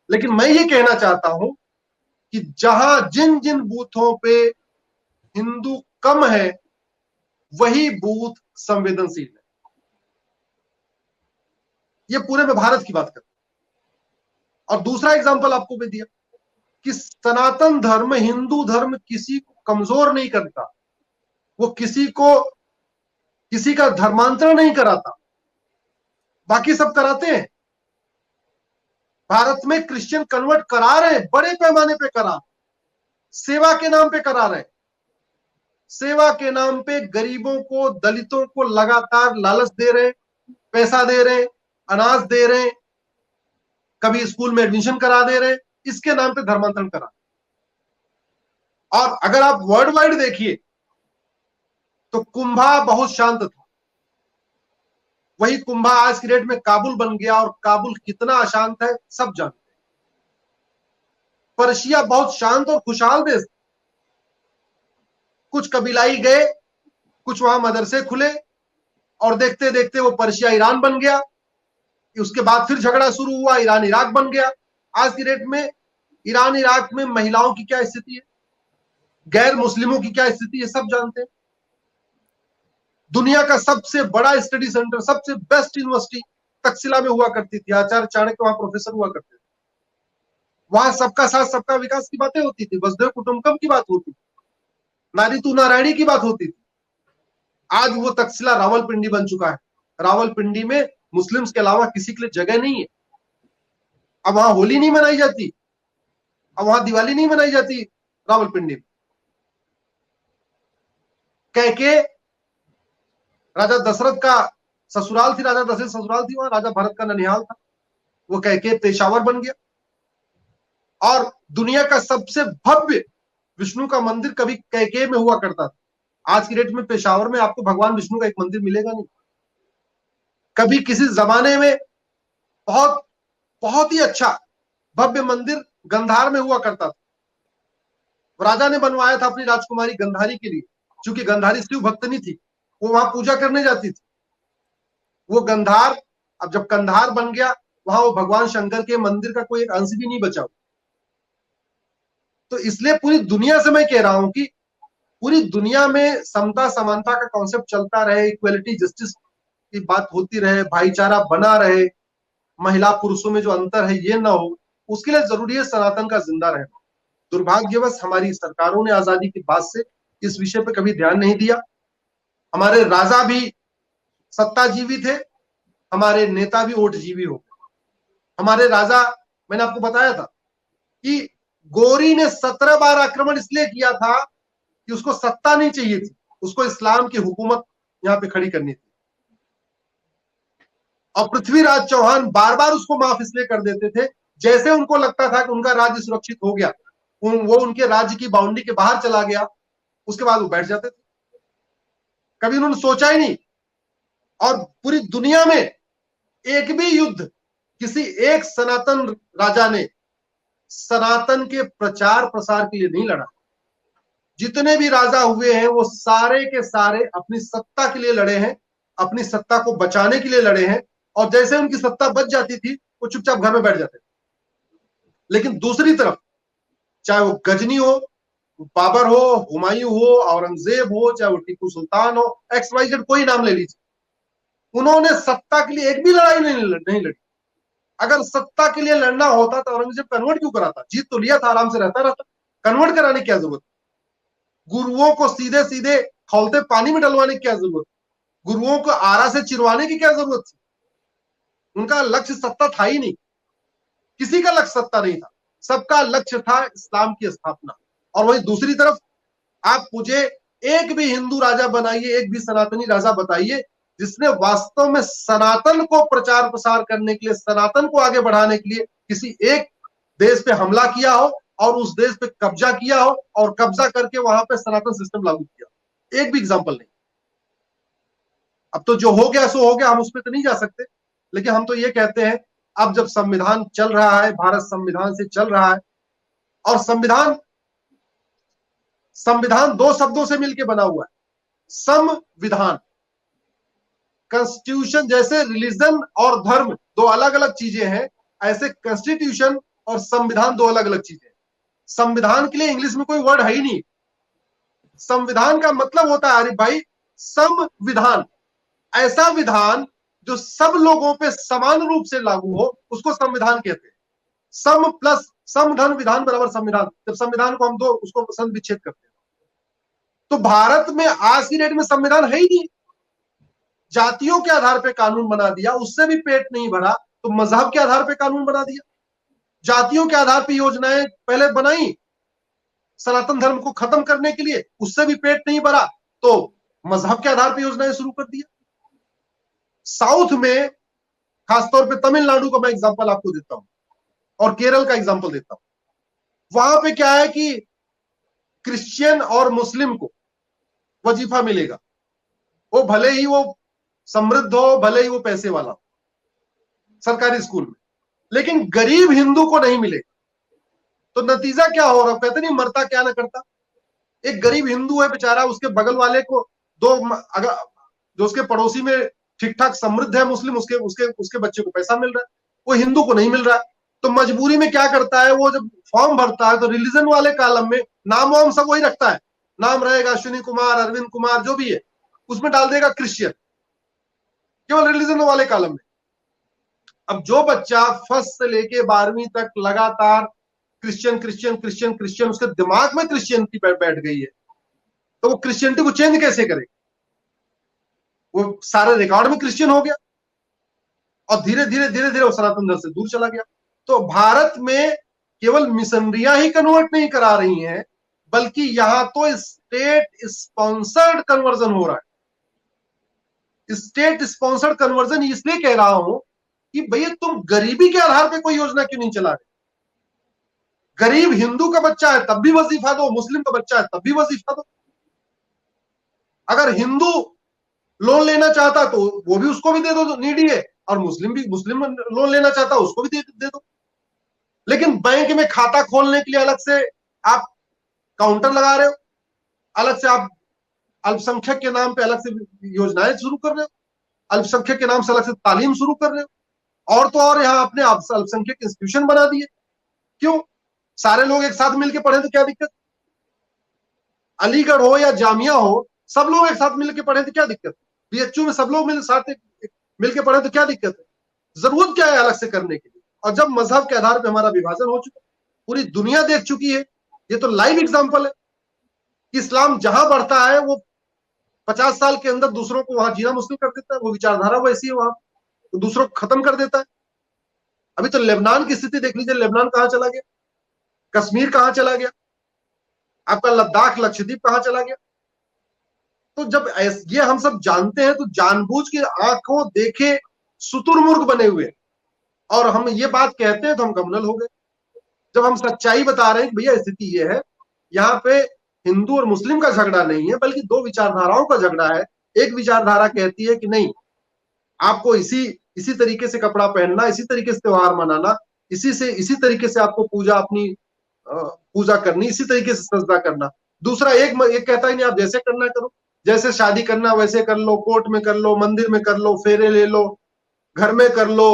B: लेकिन मैं ये कहना चाहता हूं कि जहां जिन जिन बूथों पे हिंदू कम है वही बूथ संवेदनशील है। ये पूरे में भारत की बात करते हैं। और दूसरा एग्जांपल आपको मैं दिया कि सनातन धर्म, हिंदू धर्म किसी को कमजोर नहीं करता, वो किसी का धर्मांतरण नहीं कराता, बाकी सब कराते हैं। भारत में क्रिश्चियन कन्वर्ट करा रहे हैं, बड़े पैमाने पे करा, सेवा के नाम पे करा रहे हैं। सेवा के नाम पे गरीबों को, दलितों को लगातार लालच दे रहे हैं, पैसा दे रहे हैं, अनाज दे रहे हैं, कभी स्कूल में एडमिशन करा दे रहे हैं, इसके नाम पे धर्मांतरण करा। और अगर आप वर्ल्ड वाइड देखिए तो कुंभा बहुत शांत था, वही कुंभा आज की डेट में काबुल बन गया, और काबुल कितना अशांत है सब जानते हैं। पर्शिया बहुत शांत और खुशहाल देश, कुछ कबीलाई गए, कुछ वहां मदरसे खुले, और देखते देखते वो पर्शिया ईरान बन गया। उसके बाद फिर झगड़ा शुरू हुआ, ईरान इराक बन गया। आज की डेट में ईरान इराक में महिलाओं की क्या स्थिति है, गैर मुस्लिमों की क्या स्थिति है, सब जानते हैं। दुनिया का सबसे बड़ा स्टडी सेंटर, सबसे बेस्ट यूनिवर्सिटी तक्षशिला में हुआ करती थी, आचार्य चाणक्य वहां प्रोफेसर हुआ करते थे। वहां सबका साथ सबका विकास की बातें होती थी, वसुधैव कुटुंबकम की बात होती थी, नारी तू नारायणी की बात होती थी। आज वो तक्षशिला रावलपिंडी बन चुका है। रावलपिंडी में मुस्लिम्स के अलावा किसी के लिए जगह नहीं है। अब वहां होली नहीं मनाई जाती, अब वहां दिवाली नहीं मनाई जाती रावलपिंडी में। कैके राजा दशरथ का ससुराल थी, राजा दशरथ ससुराल थी, वहां राजा भरत का ननिहाल था, वो कैके पेशावर बन गया। और दुनिया का सबसे भव्य विष्णु का मंदिर कभी कैके में हुआ करता था। आज की डेट में पेशावर में आपको भगवान विष्णु का एक मंदिर मिलेगा नहीं। कभी किसी जमाने में बहुत बहुत ही अच्छा भव्य मंदिर गंधार में हुआ करता था। राजा ने बनवाया था अपनी राजकुमारी गंधारी के लिए, क्योंकि गंधारी शिव भक्तनी थी, वो वहां पूजा करने जाती थी। वो गंधार अब जब कंधार बन गया, वहां वो भगवान शंकर के मंदिर का कोई एक अंश भी नहीं बचा। तो इसलिए पूरी दुनिया से मैं कह रहा हूं कि पूरी दुनिया में समता समानता का कॉन्सेप्ट चलता रहे, इक्वलिटी जस्टिस की बात होती रहे, भाईचारा बना रहे, महिला पुरुषों में जो अंतर है ये ना हो, उसके लिए जरूरी है सनातन का जिंदा रहना। दुर्भाग्यवश हमारी सरकारों ने आजादी के बाद से इस विषय पर कभी ध्यान नहीं दिया। हमारे राजा भी सत्ताजीवी थे, हमारे नेता भी ओटजीवी हो गए। हमारे राजा, मैंने आपको बताया था कि गोरी ने 17 बार आक्रमण इसलिए किया था कि उसको सत्ता नहीं चाहिए थी, उसको इस्लाम की हुकूमत यहाँ पे खड़ी करनी थी। और पृथ्वीराज चौहान बार बार उसको माफ इसलिए कर देते थे जैसे उनको लगता था कि उनका राज्य सुरक्षित हो गया, वो उनके राज्य की बाउंड्री के बाहर चला गया, उसके बाद वो बैठ जाते थे। कभी उन्होंने सोचा ही नहीं। और पूरी दुनिया में एक भी युद्ध किसी एक सनातन राजा ने सनातन के प्रचार प्रसार के लिए नहीं लड़ा। जितने भी राजा हुए हैं वो सारे के सारे अपनी सत्ता के लिए लड़े हैं, अपनी सत्ता को बचाने के लिए लड़े हैं, और जैसे उनकी सत्ता बच जाती थी वो चुपचाप घर में बैठ जाते थे। लेकिन दूसरी तरफ चाहे वो गजनी हो, बाबर हो, हुमायूं हो, औरंगजेब हो, चाहे वो टीपू सुल्तान हो, XYZ कोई नाम ले लीजिए, उन्होंने सत्ता के लिए एक भी लड़ाई नहीं लड़ी। अगर सत्ता के लिए लड़ना होता तो औरंगजेब कन्वर्ट क्यों कराता? जीत तो लिया था, आराम से रहता रहता, कन्वर्ट कराने की क्या जरूरत? गुरुओं को सीधे सीधे खौलते पानी में डलवाने की क्या जरूरत? गुरुओं को आरा से चिरवाने की क्या जरूरत थी? उनका लक्ष्य सत्ता था ही नहीं, किसी का लक्ष्य सत्ता नहीं था, सबका लक्ष्य था इस्लाम की स्थापना। और वही दूसरी तरफ आप मुझे एक भी हिंदू राजा बनाइए, एक भी सनातनी राजा बताइए जिसने वास्तव में सनातन को प्रचार प्रसार करने के लिए, सनातन को आगे बढ़ाने के लिए किसी एक देश पे हमला किया हो और उस देश पे कब्जा किया हो और कब्जा करके वहां पे सनातन सिस्टम लागू किया। एक भी एग्जांपल नहीं। अब तो जो हो गया सो हो गया, हम उस पर तो नहीं जा सकते, लेकिन हम तो ये कहते हैं अब जब संविधान चल रहा है, भारत संविधान से चल रहा है, और संविधान दो शब्दों से मिलकर बना हुआ है, संविधान। कॉन्स्टिट्यूशन जैसे रिलीजन और धर्म दो अलग अलग चीजें हैं, ऐसे कॉन्स्टिट्यूशन और संविधान दो अलग अलग चीजें हैं। संविधान के लिए इंग्लिश में कोई वर्ड है ही नहीं। संविधान का मतलब होता है, अरे भाई, संविधान, ऐसा विधान जो सब लोगों पे समान रूप से लागू हो, उसको संविधान कहते हैं। सम प्लस समधन विधान बराबर संविधान। जब संविधान को हम दो उसको संधि विच्छेद करते हैं, तो भारत में आज की डेट में संविधान है ही नहीं। जातियों के आधार पे कानून बना दिया, उससे भी पेट नहीं भरा, तो मजहब के आधार पे कानून बना दिया। जातियों के आधार पे योजनाएं पहले बनाई सनातन धर्म को खत्म करने के लिए, उससे भी पेट नहीं भरा, तो मजहब के आधार पे योजनाएं शुरू कर दिया। साउथ में खासतौर पे तमिलनाडु का मैं एग्जांपल आपको देता हूं और केरल का एग्जांपल देता हूं। वहां पे क्या है कि क्रिश्चियन और मुस्लिम को वजीफा मिलेगा, वो भले ही वो समृद्ध हो, भले ही वो पैसे वाला हो, सरकारी स्कूल में, लेकिन गरीब हिंदू को नहीं मिलेगा। तो नतीजा क्या हो रहा, कहते नहीं मरता क्या ना करता। एक गरीब हिंदू है बेचारा, उसके बगल वाले को अगर जो उसके पड़ोसी में ठीक ठाक समृद्ध है मुस्लिम, उसके उसके उसके बच्चे को पैसा मिल रहा है, वो हिंदू को नहीं मिल रहा है। तो मजबूरी में क्या करता है, वो जब फॉर्म भरता है तो रिलीजन वाले कॉलम में नाम वाम सब वही रखता है, नाम रहेगा अश्विनी कुमार, अरविंद कुमार, जो भी है, उसमें डाल देगा क्रिश्चियन, केवल रिलीजन वाले कॉलम में। अब जो बच्चा फर्स्ट से लेके 12वीं तक लगातार क्रिश्चियन क्रिश्चियन क्रिश्चियन क्रिश्चियन, उसके दिमाग में क्रिश्चियनिटी बैठ गई है, तो वो क्रिश्चियनिटी को चेंज कैसे करे? वो सारे रिकॉर्ड में क्रिश्चियन हो गया और धीरे धीरे धीरे धीरे वो सनातन धर्म से दूर चला गया। तो भारत में केवल मिशनरियां ही कन्वर्ट नहीं करा रही हैं, बल्कि यहां तो स्टेट स्पॉन्सर्ड कन्वर्जन हो रहा है। स्टेट स्पॉन्सर्ड कन्वर्जन इसलिए कह रहा हूं कि भैया तुम गरीबी के आधार पे कोई योजना क्यों नहीं चला रहे? गरीब हिंदू का बच्चा है तब भी वजीफा दो, मुस्लिम का बच्चा है तब भी वजीफा दो। अगर हिंदू लोन लेना चाहता तो वो भी उसको भी दे दो, नीडी है, और मुस्लिम लोन लेना चाहता उसको भी दे दो। लेकिन बैंक में खाता खोलने के लिए अलग से आप काउंटर लगा रहे हो, अलग से आप अल्पसंख्यक के नाम पे अलग से योजनाएं शुरू कर रहे हो, अल्पसंख्यक के नाम से अलग से तालीम शुरू कर रहे हो, और तो और यहाँ अपने अल्पसंख्यक इंस्टीट्यूशन बना दिए। क्यों? सारे लोग एक साथ मिलकर पढ़े तो क्या दिक्कत? अलीगढ़ हो या जामिया हो, सब लोग एक साथ मिलकर पढ़े तो क्या दिक्कत? BHU में सब लोग मिलकर पढ़े तो क्या दिक्कत है? जरूरत क्या है अलग से करने के लिए? और जब मजहब के आधार पर हमारा विभाजन हो चुका, पूरी दुनिया देख चुकी है, ये तो लाइव एग्जांपल है कि इस्लाम जहां बढ़ता है वो 50 साल के अंदर दूसरों को वहां जीना मुश्किल कर देता है। वो विचारधारा वैसी है वहां, तो दूसरों को खत्म कर देता है। अभी तो लेबनान की स्थिति देख लीजिए, लेबनान कहां चला गया, कश्मीर कहां चला गया। आपका लद्दाख लक्षद्वीप कहाँ चला गया? तो जब ये हम सब जानते हैं तो जानबूझ के आंखों देखे शुतुरमुर्ग बने हुए और हम ये बात कहते हैं तो हम कम्युनल हो गए। जब हम सच्चाई बता रहे हैं कि भैया स्थिति ये है, यहाँ पे हिंदू और मुस्लिम का झगड़ा नहीं है बल्कि दो विचारधाराओं का झगड़ा है। एक विचारधारा कहती है कि नहीं, आपको इसी तरीके से कपड़ा पहनना, इसी तरीके से त्योहार मनाना, इसी तरीके से आपको पूजा करनी, इसी तरीके से सजदा करना। दूसरा एक कहता है नहीं, आप जैसे करना करो, जैसे शादी करना वैसे कर लो, कोर्ट में कर लो, मंदिर में कर लो, फेरे ले लो, घर में कर लो,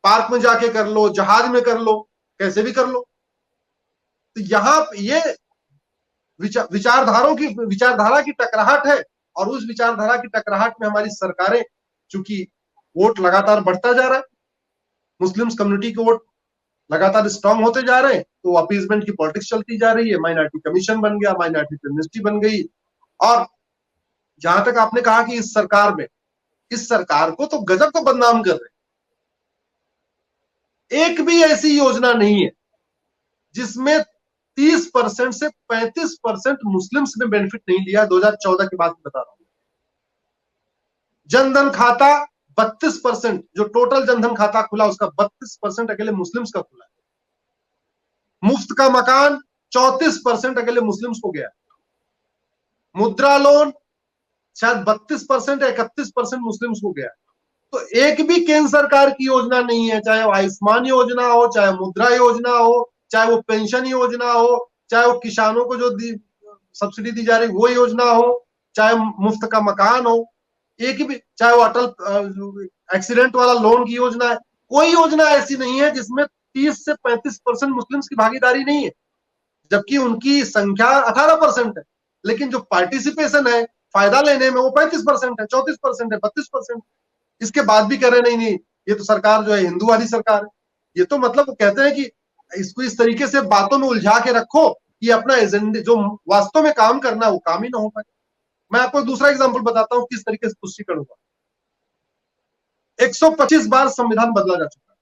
B: पार्क में जाके कर लो, जहाज में कर लो, कैसे भी कर लो। तो यहाँ ये विचारधारा की टकराहट है और उस विचारधारा की टकराहट में हमारी सरकारें, चूंकि वोट लगातार बढ़ता जा रहा है, मुस्लिम्स कम्युनिटी के वोट लगातार स्ट्रांग होते जा रहे हैं, तो अपीजमेंट की पॉलिटिक्स चलती जा रही है। माइनॉरिटी कमीशन बन गया, माइनॉरिटी एमनेस्टी बन गई। और जहां तक आपने कहा कि इस सरकार को तो गजब को बदनाम कर रहे, एक भी ऐसी योजना नहीं है जिसमें 30% से 35% मुस्लिम्स ने बेनिफिट नहीं लिया। 2014 की बात बता रहा हूं। जनधन खाता 32%, जो टोटल जनधन खाता खुला उसका 32% अकेले मुस्लिम्स का खुला है। मुफ्त का मकान 34% अकेले मुस्लिम्स को गया। मुद्रा लोन शायद 32% या 31% मुस्लिम्स को गया। तो एक भी केंद्र सरकार की योजना नहीं है, चाहे वो आयुष्मान योजना हो, चाहे मुद्रा योजना हो, चाहे वो पेंशन योजना हो, चाहे वो किसानों को जो सब्सिडी दी जा रही वो योजना हो, चाहे मुफ्त का मकान हो, एक भी, चाहे वो अटल एक्सीडेंट वाला लोन की योजना है, कोई योजना ऐसी नहीं है जिसमें 30 से 35% मुस्लिम्स की भागीदारी नहीं है, जबकि उनकी संख्या 18% है। लेकिन जो पार्टिसिपेशन है, फायदा लेने में, वो 35% है, 34% है, 32%। इसके बाद भी कह रहे नहीं नहीं, ये तो सरकार जो है हिंदूवादी सरकार है। ये तो मतलब वो कहते हैं कि इसको इस तरीके से बातों में उलझा के रखो कि अपना एजेंडे जो वास्तव में काम करना है वो काम ही ना हो पाए। मैं आपको दूसरा एग्जांपल बताता हूं किस तरीके से पुष्टिकरण हुआ। 125 बार संविधान बदला जा चुका है,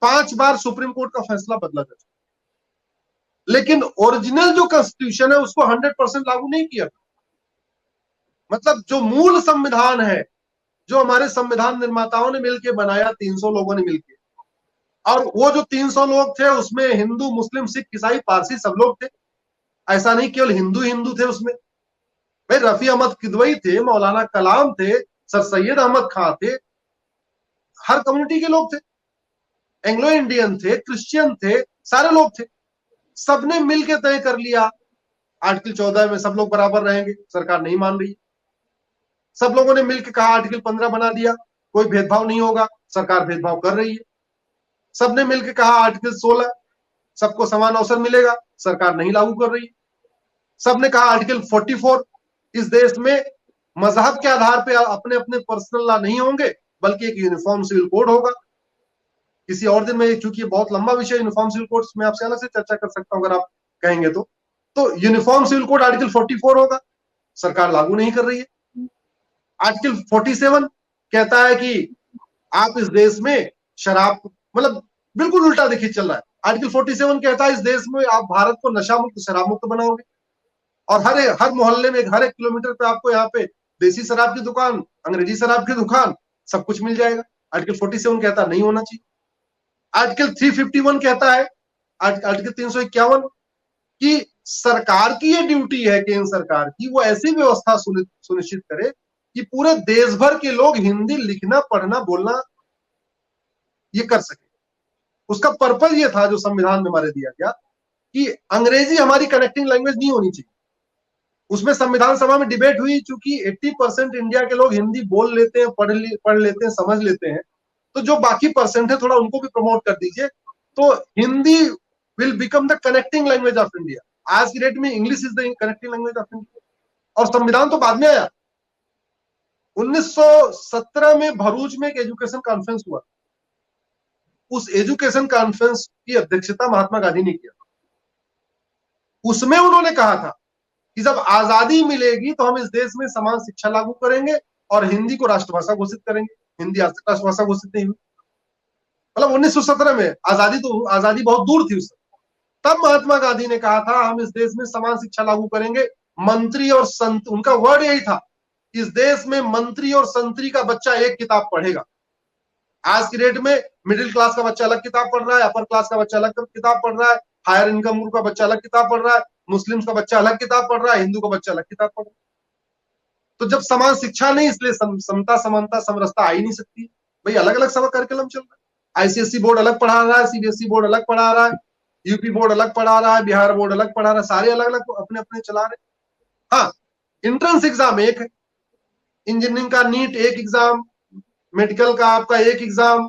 B: 5 बार सुप्रीम कोर्ट का फैसला बदला जा चुका है, लेकिन ओरिजिनल जो कॉन्स्टिट्यूशन है उसको 100% लागू नहीं किया। मतलब जो मूल संविधान है, जो हमारे संविधान निर्माताओं ने मिलकर बनाया, 300 लोगों ने मिलकर, और वो जो 300 लोग थे उसमें हिंदू, मुस्लिम, सिख, ईसाई, पारसी सब लोग थे। ऐसा नहीं केवल हिंदू हिंदू थे उसमें, भाई रफी अहमद किदवई थे, मौलाना कलाम थे, सर सैयद अहमद खां थे, हर कम्युनिटी के लोग थे, एंग्लो इंडियन थे, क्रिश्चियन थे, सारे लोग थे। सबने मिलकर तय कर लिया आर्टिकल 14 में सब लोग बराबर रहेंगे, सरकार नहीं मान रही। सब लोगों ने मिलकर कहा आर्टिकल 15 बना दिया, कोई भेदभाव नहीं होगा, सरकार भेदभाव कर रही है। सबने मिलकर कहा आर्टिकल 16 सबको समान अवसर मिलेगा, सरकार नहीं लागू कर रही है। सबने कहा आर्टिकल 44 इस देश में मजहब के आधार पे अपने अपने पर्सनल लॉ नहीं होंगे बल्कि एक यूनिफॉर्म सिविल कोड होगा। किसी और दिन में, चूंकि बहुत लंबा विषय यूनिफॉर्म सिविल कोड, में आपसे अलग से चर्चा कर सकता हूं अगर आप कहेंगे तो यूनिफॉर्म सिविल कोड आर्टिकल 44 होगा, सरकार लागू नहीं कर रही है। आर्टिकल 47 कहता है कि आप इस देश में शराब, मतलब बिल्कुल उल्टा देखिए चल रहा है। आर्टिकल 47 कहता है इस देश में आप भारत को नशा मुक्त, शराब मुक्त बनाओगे, और हर मोहल्ले में, हर 1 किलोमीटर पे आपको यहाँ पे देसी शराब की दुकान, अंग्रेजी शराब की दुकान, सब कुछ मिल जाएगा। आर्टिकल 47 कहता है नहीं होना चाहिए। आर्टिकल 351 कहता है, आर्टिकल 351 कि सरकार की ये ड्यूटी है, केंद्र सरकार की, वो ऐसी व्यवस्था सुनिश्चित करे कि पूरे देश भर के लोग हिंदी लिखना, पढ़ना, बोलना ये कर सके। उसका पर्पज ये था जो संविधान में हमारे दिया गया कि अंग्रेजी हमारी कनेक्टिंग लैंग्वेज नहीं होनी चाहिए। उसमें संविधान सभा में डिबेट हुई, चूंकि 80% इंडिया के लोग हिंदी बोल लेते हैं, पढ़ लेते हैं, समझ लेते हैं, तो जो बाकी परसेंट है थोड़ा उनको भी प्रमोट कर दीजिए, तो Hindi will become the connecting language of India. आज की डेट में English is the connecting language of India. और संविधान तो बाद में आया। 1917 में भरूच में एक एजुकेशन कॉन्फ्रेंस हुआ। उस एजुकेशन कॉन्फ्रेंस की अध्यक्षता महात्मा गांधी ने किया। उसमें उन्होंने कहा था कि जब आजादी मिलेगी तो हम इस देश में समान शिक्षा लागू करेंगे और हिंदी को राष्ट्रभाषा घोषित करेंगे। हिंदी आज तक राष्ट्रभाषा घोषित नहीं हुई। मतलब 1917 में आजादी बहुत दूर थी उस समय। तब महात्मा गांधी ने कहा था हम इस देश में समान शिक्षा लागू करेंगे। मंत्री और संत, उनका वर्ड यही था, इस देश में मंत्री और संतरी का बच्चा एक किताब पढ़ेगा। आज की डेट में मिडिल क्लास का बच्चा अलग किताब पढ़ रहा है, अपर क्लास का बच्चा अलग किताब पढ़ रहा है, हायर इनकम ग्रुप का बच्चा अलग किताब पढ़ रहा है, मुस्लिम्स का बच्चा अलग किताब पढ़ रहा है, हिंदू का बच्चा अलग किताब पढ़ रहा है। तो जब समान शिक्षा नहीं, इसलिए समता समानता समरसता आ ही नहीं सकती। भाई अलग अलग सब करिकुलम चल रहा है, आईसीएसई बोर्ड अलग पढ़ा रहा है, सीबीएसई बोर्ड अलग पढ़ा रहा है, यूपी बोर्ड अलग पढ़ा रहा है, बिहार बोर्ड अलग पढ़ा रहा है, सारे अलग अलग अपने अपने चला रहे। हाँ, एंट्रेंस एग्जाम एक है, इंजीनियरिंग का नीट एक एग्जाम, मेडिकल का आपका एक एग्जाम,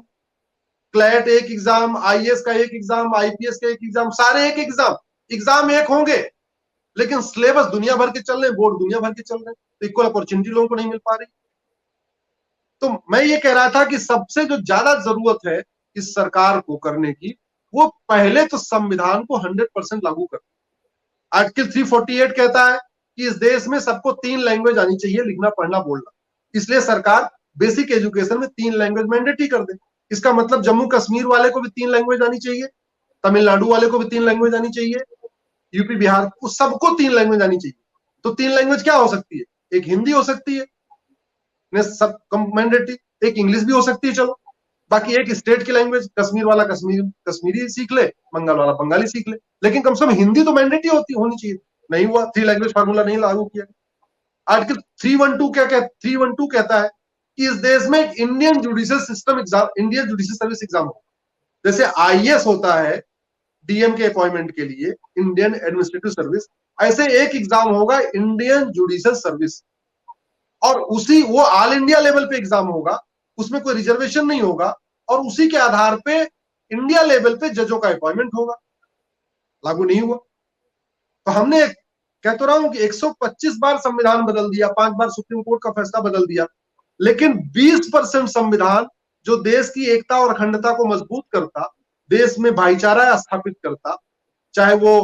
B: क्लैट एक एग्जाम, आईएएस का एक एग्जाम, आईपीएस का एक एग्जाम, सारे एक एग्जाम, एग्जाम एक होंगे, लेकिन सिलेबस दुनिया भर के चल रहे हैं, बोर्ड दुनिया भर के चल रहे हैं, तो इक्वल अपॉर्चुनिटी लोगों को नहीं मिल पा रही। तो मैं ये कह रहा था कि सबसे जो ज्यादा जरूरत है इस सरकार को करने की, वो पहले तो संविधान को 100% लागू कर। आर्टिकल 348 कहता है कि इस देश में सबको 3 लैंग्वेज आनी चाहिए, लिखना पढ़ना बोलना। इसलिए सरकार बेसिक एजुकेशन में 3 लैंग्वेज मैंडेटरी कर दे। इसका मतलब जम्मू कश्मीर वाले को भी 3 लैंग्वेज आनी चाहिए, तमिलनाडु वाले को भी 3 लैंग्वेज आनी चाहिए, यूपी बिहार को सबको 3 लैंग्वेज आनी चाहिए। तो 3 लैंग्वेज क्या हो सकती है? एक हिंदी हो सकती है, सब मैंडेटरी, एक इंग्लिश भी हो सकती है, चलो बाकी एक स्टेट की लैंग्वेज, कश्मीर वाला कश्मीरी सीख ले, बंगाल वाला बंगाली सीख ले, लेकिन कम से कम हिंदी तो मैंडेटरी होनी चाहिए। नहीं हुआ, 3 लैंग्वेज फार्मूला नहीं लागू किया। आर्टिकल 312 कहता है कि इस देश में Indian judicial system exam, Indian judicial service exam हो, जैसे आईएएस होता है डीएम के अपॉइंटमेंट के लिए, इंडियन एडमिनिस्ट्रेटिव सर्विस, ऐसे एक एग्जाम होगा इंडियन जुडिशियल सर्विस, और उसी वो ऑल इंडिया लेवल पे एग्जाम होगा, उसमें कोई रिजर्वेशन नहीं होगा, और उसी के आधार पे इंडिया लेवल पे जजों का अपॉइंटमेंट होगा। लागू नहीं हुआ। तो हमने कह तो रहा हूं कि 125 बार संविधान बदल दिया, 5 बार सुप्रीम कोर्ट का फैसला बदल दिया, लेकिन 20% संविधान जो देश की एकता और अखंडता को मजबूत करता, देश में भाईचारा स्थापित करता, चाहे वो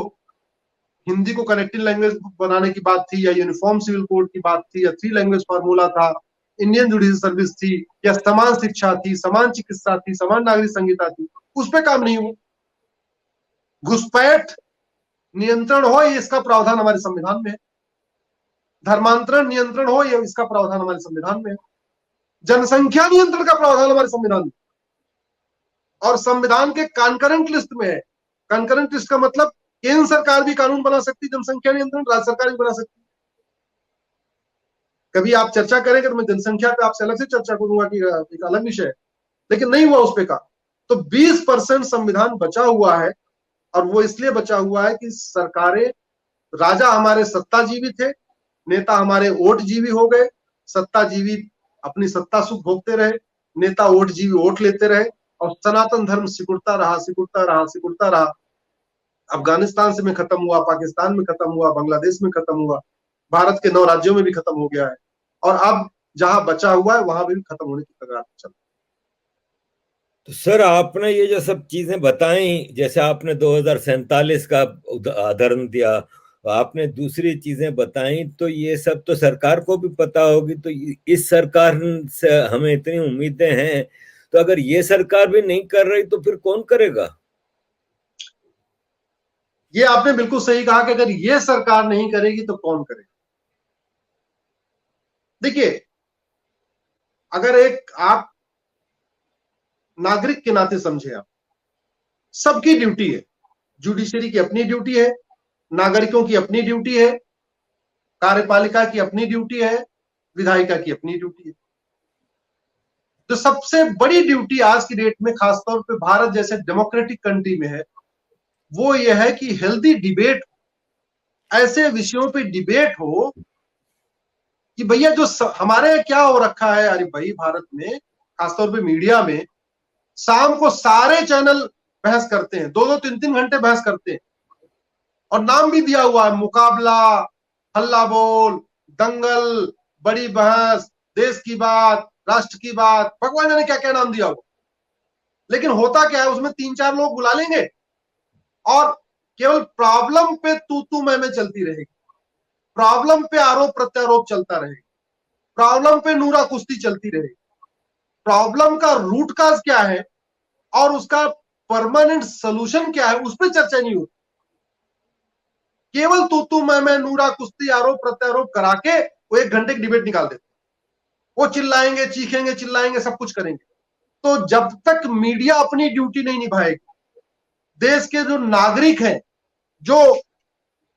B: हिंदी को कनेक्टिंग लैंग्वेज बनाने की बात थी, या यूनिफॉर्म सिविल कोड की बात थी, या 3 लैंग्वेज फार्मूला था, इंडियन जुडिशियल सर्विस थी, या समान शिक्षा थी, समान चिकित्सा थी, समान नागरिक संहिता थी, उस पर काम नहीं हुआ। घुसपैठ नियंत्रण हो, ये इसका प्रावधान हमारे संविधान में है। धर्मांतरण नियंत्रण हो, ये इसका प्रावधान हमारे संविधान में है। जनसंख्या नियंत्रण का प्रावधान हमारे संविधान में, और संविधान के कॉन्करेंट लिस्ट में है। कॉन्करेंट लिस्ट का मतलब केंद्र सरकार भी कानून बना सकती, जनसंख्या नियंत्रण राज्य सरकार भी बना सकती। कभी आप चर्चा करेंगे तो मैं जनसंख्या पे आपसे अलग से चर्चा करूंगा कि एक अलग विषय है, लेकिन नहीं हुआ उस पे का। तो 20% संविधान बचा हुआ है, और वो इसलिए बचा हुआ है कि सरकारें, राजा हमारे सत्ताजीवी थे, नेता हमारे वोट जीवी हो गए, सत्ताजीवी अपनी सत्ता सुख भोगते रहे, नेता वोट जीवी वोट लेते रहे, और सनातन धर्म सिकुड़ता रहा, सिकुड़ता रहा, सिकुड़ता रहा। अफगानिस्तान से में खत्म हुआ, पाकिस्तान में खत्म हुआ, बांग्लादेश में खत्म हुआ, भारत के 9 राज्यों में भी खत्म हो गया है, और अब जहां बचा हुआ है वहां भी खत्म होने की कगार पर चल।
A: तो सर आपने ये जो सब चीजें बताई, जैसे आपने 2047 का उदाहरण दिया, आपने दूसरी चीजें बताई, तो ये सब तो सरकार को भी पता होगी। तो इस सरकार से हमें इतनी उम्मीदें हैं, तो अगर ये सरकार भी नहीं कर रही तो फिर कौन करेगा?
B: ये आपने बिल्कुल सही कहा कि अगर ये सरकार नहीं करेगी तो कौन करेगा। देखिए, अगर एक आप नागरिक के नाते समझे, आप सबकी ड्यूटी है, जुडिशरी की अपनी ड्यूटी है, नागरिकों की अपनी ड्यूटी है, कार्यपालिका की अपनी ड्यूटी है, विधायिका की अपनी ड्यूटी है। जो सबसे बड़ी ड्यूटी आज की डेट में खासतौर पे भारत जैसे डेमोक्रेटिक कंट्री में है, वो ये है कि हेल्दी डिबेट, ऐसे विषयों पे डिबेट हो कि भैया जो हमारे क्या हो रखा है, अरे भाई भारत में खासतौर पे मीडिया में शाम को सारे चैनल बहस करते हैं, 2-2, 3-3 घंटे बहस करते हैं, और नाम भी दिया हुआ है, मुकाबला, हल्ला बोल, दंगल, बड़ी बहस, देश की बात, राष्ट्र की बात, भगवान जाने क्या क्या नाम दिया हुआ। लेकिन होता क्या है, उसमें 3-4 लोग बुला लेंगे और केवल प्रॉब्लम पे तू मैं चलती रहेगी, प्रॉब्लम पे आरोप प्रत्यारोप चलता रहेगा, प्रॉब्लम पे नूरा कुश्ती चलती रहेगी। प्रॉब्लम का रूट काज क्या है और उसका परमानेंट सोल्यूशन क्या है, उस पर चर्चा नहीं होती। केवल तू मैं नूरा कुश्ती आरोप प्रत्यारोप करा के वो 1 घंटे की डिबेट निकाल देते। वो चिल्लाएंगे, चीखेंगे, चिल्लाएंगे, सब कुछ करेंगे। तो जब तक मीडिया अपनी ड्यूटी नहीं निभाएगी, देश के जो नागरिक हैं, जो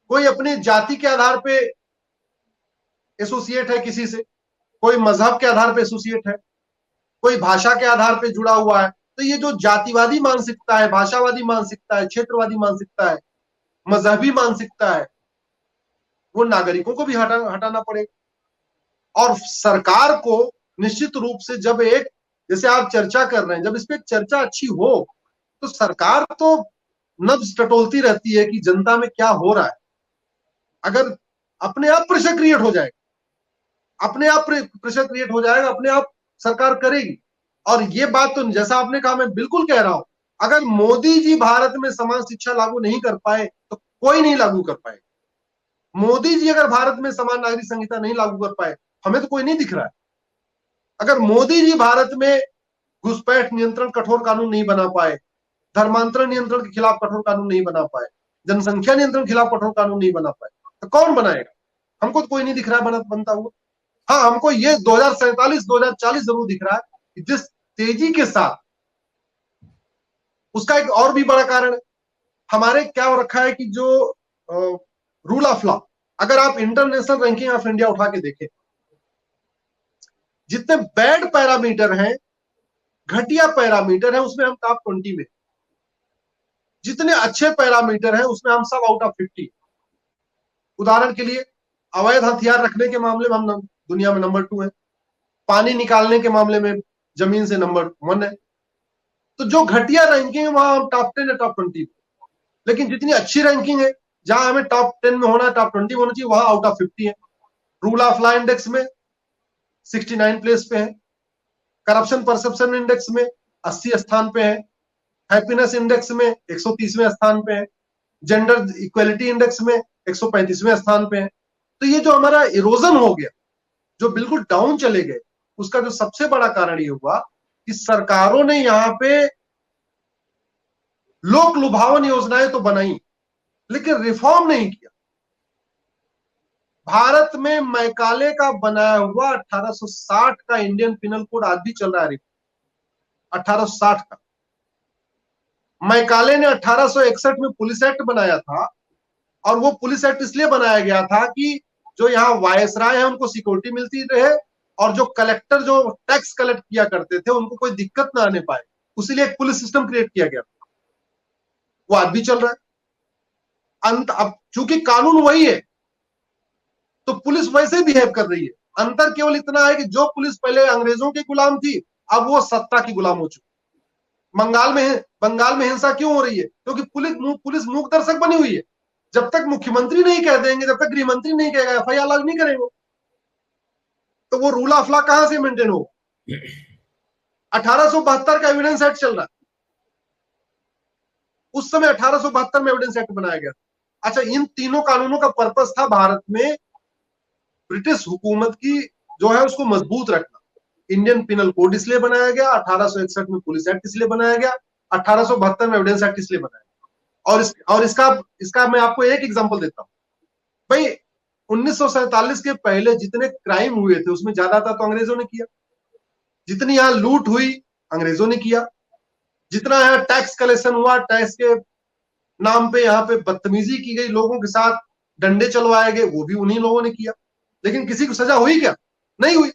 B: कोई अपनी जाति के आधार पे एसोसिएट है किसी से, कोई मजहब के आधार पे एसोसिएट है, कोई भाषा के आधार पे जुड़ा हुआ है, तो ये जो जातिवादी मानसिकता है, भाषावादी मानसिकता है, क्षेत्रवादी मानसिकता है, मजहबी मानसिकता है, वो नागरिकों को भी हटाना पड़ेगा। और सरकार को निश्चित रूप से, जब एक, जैसे आप चर्चा कर रहे हैं, जब इस पे चर्चा अच्छी हो तो सरकार तो नब्ज टटोलती रहती है कि जनता में क्या हो रहा है। अगर अपने आप प्रेशर क्रिएट हो जाएगा, अपने आप प्रेशर क्रिएट हो जाएगा, अपने आप सरकार करेगी। और ये बात तो जैसा आपने कहा, मैं बिल्कुल कह रहा हूं, अगर मोदी जी भारत में समान शिक्षा लागू नहीं कर पाए तो कोई नहीं लागू कर पाए। मोदी जी अगर भारत में समान नागरिक संहिता नहीं लागू कर पाए, हमें तो कोई नहीं दिख रहा है। अगर मोदी जी भारत में घुसपैठ नियंत्रण कठोर कानून नहीं बना पाए, धर्मांतरण नियंत्रण के खिलाफ कठोर कानून नहीं बना पाए, जनसंख्या नियंत्रण के खिलाफ कठोर कानून नहीं बना पाए, तो कौन बनाएगा? हमको तो कोई नहीं दिख रहा है बनता हुआ। हाँ, हमको ये 2047 2040 जरूर दिख रहा है कि जिस तेजी के साथ, उसका एक और भी बड़ा कारण है, हमारे क्या हो रखा है कि जो रूल ऑफ लॉ, अगर आप इंटरनेशनल रैंकिंग ऑफ इंडिया उठा के देखें, जितने बैड पैरामीटर हैं, घटिया पैरामीटर है, उसमें हम टॉप 20 में। जितने अच्छे पैरामीटर हैं उसमें हम सब आउट ऑफ 50। उदाहरण के लिए, अवैध हथियार रखने के मामले में हम दुनिया में नंबर 2 है, पानी निकालने के मामले में जमीन से नंबर 1 है। तो जो घटिया रैंकिंग है वहां हम टॉप 10 या टॉप 20। लेकिन जितनी अच्छी रैंकिंग है, जहां हमें टॉप 10 में होना है, टॉप 20 में होना चाहिए, वहां आउट ऑफ 50 है। रूल ऑफ लॉ इंडेक्स में 69 प्लेस पे है, करप्शन परसेप्शन इंडेक्स में 80 स्थान पे है, हैप्पीनेस इंडेक्स में 130वें स्थान पे है, जेंडर इक्वलिटी इंडेक्स में 135वें स्थान पे है। तो ये जो हमारा इरोजन हो गया, जो बिल्कुल डाउन चले गए, उसका जो सबसे बड़ा कारण ये हुआ कि सरकारों ने यहां पे लोक लुभावन योजनाएं तो बनाई, लेकिन रिफॉर्म नहीं किया। भारत में मैकाले का बनाया हुआ 1860 का इंडियन पिनल कोड आज भी चल रहा है, 1860 का। मैकाले ने 1861 में पुलिस एक्ट बनाया था, और वो पुलिस एक्ट इसलिए बनाया गया था कि जो यहाँ वायसराय है उनको सिक्योरिटी मिलती रहे, और जो कलेक्टर जो टैक्स कलेक्ट किया करते थे उनको कोई दिक्कत ना आने पाए, उसीलिए एक पुलिस सिस्टम क्रिएट किया गया। वो आज भी चल रहा है। अब चूंकि कानून वही है तो पुलिस वैसे बिहेव कर रही है। अंतर केवल इतना है कि जो पुलिस पहले अंग्रेजों की गुलाम थी, अब वो सत्ता की गुलाम हो चुकी। बंगाल में हिंसा क्यों हो रही है? क्योंकि पुलिस मूक दर्शक बनी हुई है। जब तक मुख्यमंत्री नहीं कह देंगे, जब तक गृह मंत्री नहीं कहेगा, एफआईआर लॉन्च नहीं करेंगे, तो वो रूल ऑफ लॉ कहां से मेंटेन हो? 1872 का एविडेंस एक्ट चल रहा है, उस समय 1872 में एविडेंस एक्ट बनाया गया। अच्छा, इन तीनों कानूनों का पर्पस था भारत में ब्रिटिश हुकूमत की जो है उसको मजबूत रखना। इंडियन पिनल कोड इसलिए बनाया गया, 1861 में पुलिस एक्ट इसलिए बनाया गया, 1872 में एविडेंस एक्ट इसलिए बनाया गया। और इसका मैं आपको एक एग्जांपल देता हूं भाई। 1947 के पहले जितने क्राइम हुए थे उसमें ज्यादातर तो अंग्रेजों ने किया। जितनी यहां लूट हुई अंग्रेजों ने किया। जितना यहाँ टैक्स कलेक्शन हुआ, टैक्स के नाम पे यहाँ पे बदतमीजी की गई, लोगों के साथ डंडे चलवाए गए, वो भी उन्हीं लोगों ने किया। लेकिन किसी को सजा हुई क्या? नहीं हुई।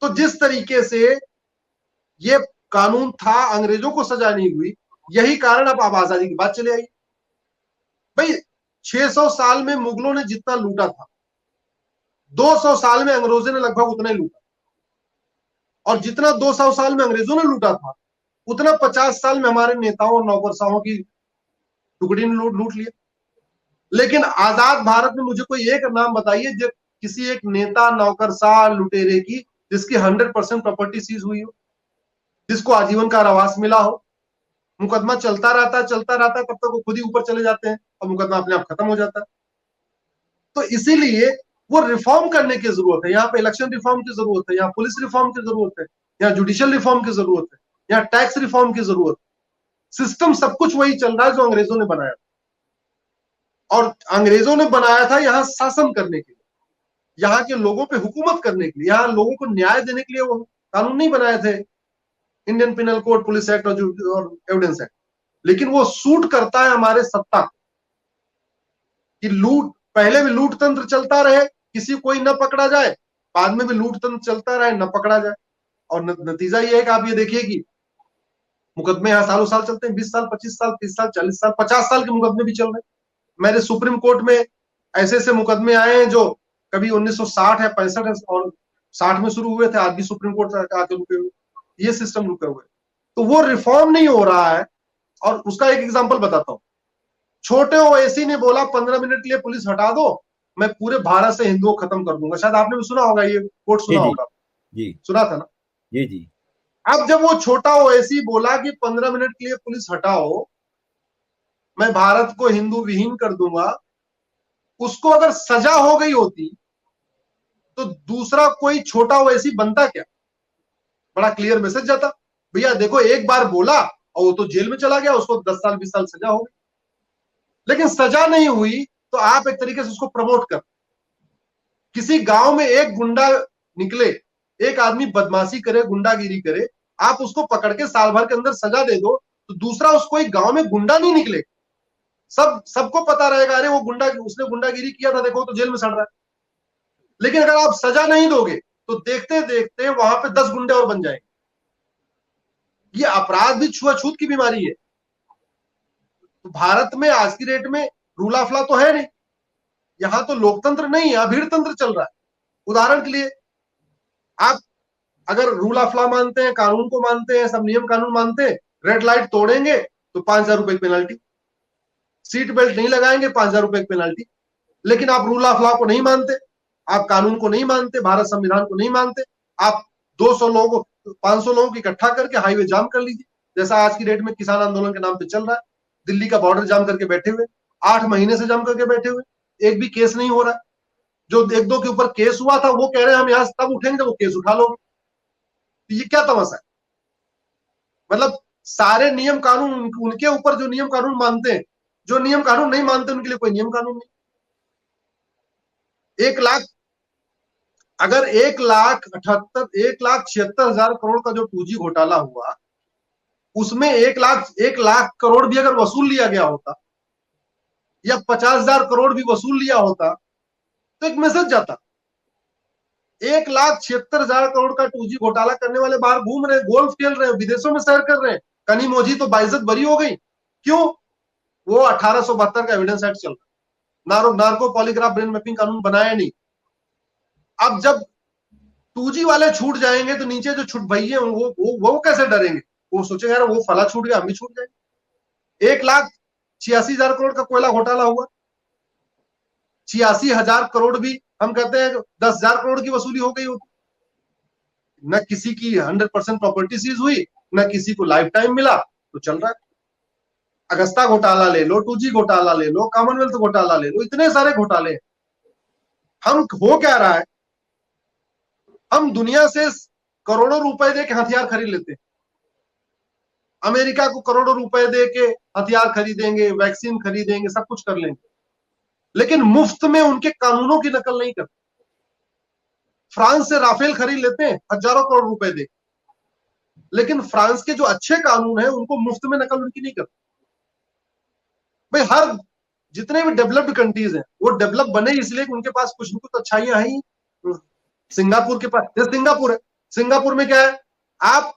B: तो जिस तरीके से ये कानून था, अंग्रेजों को सजा नहीं हुई, यही कारण अब आजादी की बात चले आई भाई। 600 साल में मुगलों ने जितना लूटा था, 200 साल में अंग्रेजों ने लगभग उतना ही लूटा। और जितना 200 साल में अंग्रेजों ने लूटा था, उतना 50 साल में हमारे नेताओं और नौकरशाहों की टुकड़ी ने लूट लिया। लेकिन आजाद भारत में मुझे कोई एक नाम बताइए जब किसी एक नेता, नौकरशाह, लुटेरे की जिसकी 100% प्रॉपर्टी सीज हुई हो, जिसको आजीवन कारावास मिला हो। मुकदमा चलता रहता, तब तक वो खुद ही ऊपर चले जाते हैं और मुकदमा अपने आप खत्म हो जाता है। तो इसीलिए वो रिफॉर्म करने की जरूरत है। यहाँ पे इलेक्शन रिफॉर्म की जरूरत है, यहाँ पुलिस रिफॉर्म की जरूरत है, यहाँ जुडिशियल रिफॉर्म की जरूरत है, यहाँ टैक्स रिफॉर्म की जरूरत है। सिस्टम सब कुछ वही चल रहा है जो अंग्रेजों ने बनाया। और अंग्रेजों ने बनाया था यहाँ शासन करने के लिए, यहाँ के लोगों पे हुकूमत करने के लिए, यहाँ लोगों को न्याय देने के लिए वो कानून नहीं बनाए थे, Indian penal code, police act और एविडेंस एक्ट। लेकिन वो सूट करता है हमारे सत्ता कि लूट, पहले भी लूट तंत्र चलता रहे, किसी कोई न पकड़ा जाए, बाद में भी लूट तंत्र चलता रहे, न पकड़ा जाए। और नतीजा ये है कि आप ये देखिए कि मुकदमे यहाँ सालों साल चलते हैं, 20 साल, 25 साल, 30 साल, 40 साल, 50 साल के मुकदमे भी चल रहे हैं। मेरे सुप्रीम कोर्ट में ऐसे ऐसे मुकदमे आए हैं जो कभी 1960 है, 65 है, और 60 में शुरू हुए थे, आज भी सुप्रीम कोर्ट आके रुके हुए, ये सिस्टम रुके हुए। तो वो रिफॉर्म नहीं हो रहा है। और उसका एक एग्जांपल बताता हूं। छोटे ओवैसी ने बोला 15 मिनट के लिए पुलिस हटा दो, मैं पूरे भारत से हिंदुओं को खत्म कर दूंगा। शायद आपने भी सुना होगा, ये कोर्ट
A: जी
B: सुना
A: जी
B: होगा,
A: जी
B: सुना था ना।
A: जी जी
B: अब जब वो छोटा ओवैसी बोला कि 15 मिनट के लिए पुलिस हटाओ, मैं भारत को हिंदू विहीन कर दूंगा, उसको अगर सजा हो गई होती तो दूसरा कोई छोटा ओवैसी बनता क्या? बड़ा क्लियर मैसेज जाता, भैया देखो एक बार बोला और वो तो जेल में चला गया, उसको 10 साल 20 साल सजा हो गई। लेकिन सजा नहीं हुई तो आप एक तरीके से उसको प्रमोट कर, किसी गांव में एक गुंडा निकले, एक आदमी बदमाशी करे, गुंडागिरी करे, आप उसको पकड़ के साल भर के अंदर सजा दे दो, तो दूसरा उसको एक गांव में गुंडा नहीं निकले, सबको पता रहेगा, अरे वो गुंडा, उसने गुंडागिरी किया था, देखो तो जेल में सड़ रहा है। लेकिन अगर आप सजा नहीं दोगे तो देखते देखते वहां पे 10 गुंडे और बन जाएंगे। ये अपराध भी छुआछूत की बीमारी है। तो भारत में आज की डेट में रूल ऑफ लॉ तो है नहीं, यहां तो लोकतंत्र नहीं है, अभीड़ तंत्र चल रहा है। उदाहरण के लिए, आप अगर रूल ऑफ लॉ मानते हैं, कानून को मानते हैं, सब नियम कानून मानते हैं, रेड लाइट तोड़ेंगे तो 5,000 रुपए की पेनल्टी, सीट बेल्ट नहीं लगाएंगे 5,000 रुपए की पेनल्टी। लेकिन आप रूल ऑफ लॉ को नहीं मानते, आप कानून को नहीं मानते, भारत संविधान को नहीं मानते, आप 200 लोगों 500 लोगों को इकट्ठा करके हाईवे जाम कर लीजिए, जैसा आज की डेट में किसान आंदोलन के नाम पे चल रहा है। दिल्ली का बॉर्डर जाम करके बैठे हुए, 8 महीने से जाम करके बैठे हुए, एक भी केस नहीं हो रहा। जो एक दो के ऊपर केस हुआ था वो कह रहे हैं हम यहां तब उठेंगे जब वो केस उठा लोगे। तो ये क्या तमाशा है? मतलब सारे नियम कानून उनके ऊपर जो नियम कानून मानते हैं, जो नियम कानून नहीं मानते उनके लिए कोई नियम कानून नहीं। 1 लाख, अगर 1,78,1,76,000 करोड़ का जो 2G घोटाला हुआ, उसमें 1 लाख करोड़ भी अगर वसूल लिया गया होता या 50,000 करोड़ भी वसूल लिया होता तो एक मैसेज जाता। 1,76,000 करोड़ का 2G घोटाला करने वाले बाहर घूम रहे हैं, गोल्फ खेल रहे हैं, विदेशों में सैर कर रहे हैं, कनी मोजी तो बाइज्जत बरी हो गई। क्यों? वो 1872 का एविडेंस एक्ट चल रहा है, नार्को पॉलीग्राफ ब्रेन मैपिंग कानून बनाया नहीं। अब जब 2G वाले छूट जाएंगे तो नीचे जो छुट भैये वो कैसे डरेंगे? वो सोचेंगे यार वो फला छूट गया, हम भी छूट जाएंगे। 1,86,000 करोड़ का कोयला घोटाला हुआ, 86,000 करोड़ भी हम कहते हैं 10,000 करोड़ की वसूली हो गई होती। न किसी की 100% प्रॉपर्टी सीज हुई, न किसी को लाइफ टाइम मिला, तो चल रहा है। अगस्ता घोटाला ले लो, 2G घोटाला ले लो, कॉमनवेल्थ घोटाला ले लो, इतने सारे घोटाले। हम हो क्या रहा है, हम दुनिया से करोड़ों रुपए दे के हथियार खरीद लेते हैं। अमेरिका को करोड़ों रुपए दे के हथियार खरीदेंगे, वैक्सीन खरीदेंगे, सब कुछ कर लेंगे, लेकिन मुफ्त में उनके कानूनों की नकल नहीं करते। फ्रांस से राफेल खरीद लेते हैं हजारों करोड़ रुपए दे, लेकिन फ्रांस के जो अच्छे कानून हैं उनको मुफ्त में नकल उनकी नहीं करते। भाई हर जितने भी डेवलप्ड कंट्रीज हैं वो डेवलप बने इसलिए कि उनके पास कुछ न कुछ अच्छाइयां हैं ही। सिंगापुर के पास, जैसे सिंगापुर है, सिंगापुर में क्या है, आप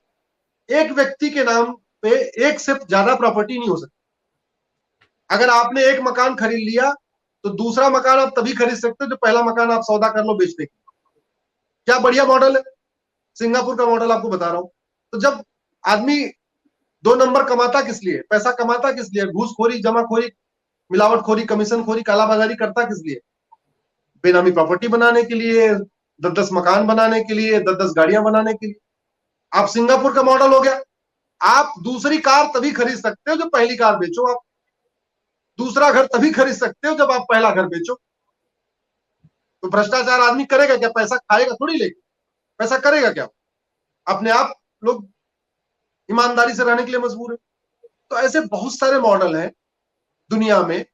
B: एक व्यक्ति के नाम पे एक से ज्यादा प्रॉपर्टी नहीं हो सकती। अगर आपने एक मकान खरीद लिया तो दूसरा मकान आप तभी खरीद सकते हो जो पहला मकान आप सौदा कर लो बेचने के। क्या बढ़िया मॉडल है, सिंगापुर का मॉडल आपको बता रहा हूं। तो जब आदमी 2 नंबर कमाता किस लिए, पैसा कमाता किस लिए, घूसखोरी, जमाखोरी, मिलावटखोरी, कमीशनखोरी, कालाबाजारी करता किस लिए? बेनामी प्रॉपर्टी बनाने के लिए, 10-10 मकान बनाने के लिए, 10-10 गाड़ियां बनाने के लिए। आप सिंगापुर का मॉडल हो गया, आप दूसरी कार तभी खरीद सकते हो जब पहली कार बेचो, आप दूसरा घर तभी खरीद सकते हो जब आप पहला घर बेचो। तो भ्रष्टाचार आदमी करेगा क्या? पैसा खाएगा थोड़ी, लेके पैसा करेगा क्या? अपने आप लोग ईमानदारी से रहने के लिए मजबूर है। तो ऐसे बहुत सारे मॉडल हैं दुनिया में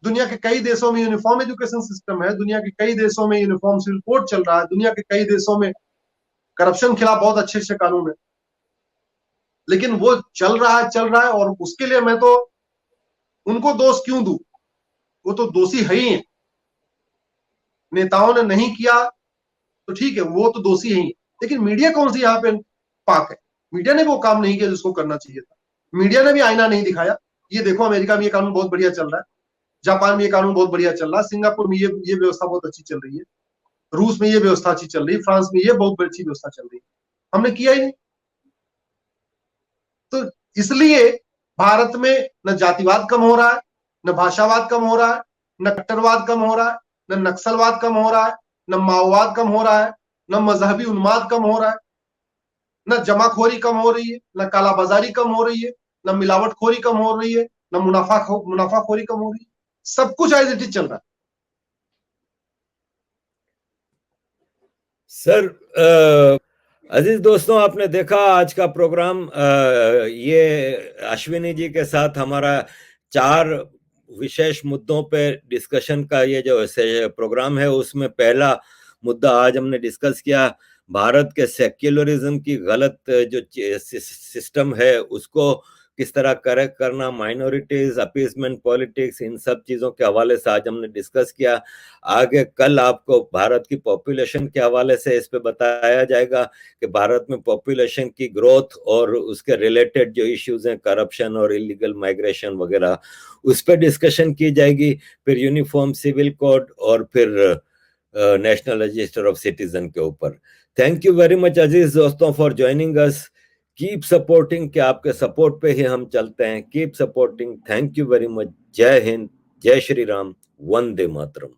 B: दुनिया के कई देशों में यूनिफॉर्म एजुकेशन सिस्टम है, दुनिया के कई देशों में यूनिफॉर्म सिविल कोड चल रहा है, दुनिया के कई देशों में करप्शन खिलाफ बहुत अच्छे अच्छे कानून है। लेकिन वो चल रहा है और उसके लिए मैं तो उनको दोष क्यों दूं? वो तो दोषी है ही है। नेताओं ने नहीं किया तो ठीक है, वो तो दोषी है ही, लेकिन मीडिया कौन सी यहाँ पे पाक है? मीडिया ने वो काम नहीं किया जिसको करना चाहिए था। मीडिया ने भी आईना नहीं दिखाया। ये देखो, अमेरिका में ये कानून बहुत बढ़िया चल रहा है, जापान में ये कानून बहुत बढ़िया चल रहा है, सिंगापुर में ये व्यवस्था बहुत अच्छी चल रही है, रूस में ये व्यवस्था अच्छी चल रही है, फ्रांस में ये बहुत अच्छी व्यवस्था चल रही है। हमने किया ही नहीं। तो इसलिए भारत में न जातिवाद कम हो रहा है, न भाषावाद कम हो रहा है, न कट्टरवाद कम हो रहा है, न नक्सलवाद कम हो रहा है, न माओवाद कम हो रहा है, न मजहबी उन्माद कम हो रहा है, न जमाखोरी कम हो रही है, न कालाबाजारी कम हो रही है, न मिलावटखोरी कम हो रही है, न मुनाफाखोरी कम हो रही है। सब कुछ एज इट इज चल रहा है।
A: सर, अजीज दोस्तों, आपने देखा आज का प्रोग्राम। ये अश्विनी जी के साथ हमारा 4 विशेष मुद्दों पे डिस्कशन का ये जो प्रोग्राम है, उसमें पहला मुद्दा आज हमने डिस्कस किया, भारत के सेक्युलरिज्म की गलत जो सिस्टम है उसको किस तरह करेक्ट करना, माइनॉरिटीज, अपीसमेंट पॉलिटिक्स, इन सब चीजों के हवाले से आज हमने डिस्कस किया। आगे कल आपको भारत की पॉपुलेशन के हवाले से इस पे बताया जाएगा कि भारत में पॉपुलेशन की ग्रोथ और उसके रिलेटेड जो इश्यूज हैं, करप्शन और इलीगल माइग्रेशन वगैरह, उस पर डिस्कशन की जाएगी। फिर यूनिफॉर्म सिविल कोड और फिर नेशनल रजिस्टर ऑफ सिटीजन के ऊपर। थैंक यू वेरी मच अजीज दोस्तों for joining us. Keep supporting, कि आपके सपोर्ट पे ही हम चलते हैं। Keep supporting. Thank you very much. जय हिंद, जय श्री राम, वंदे मातरम।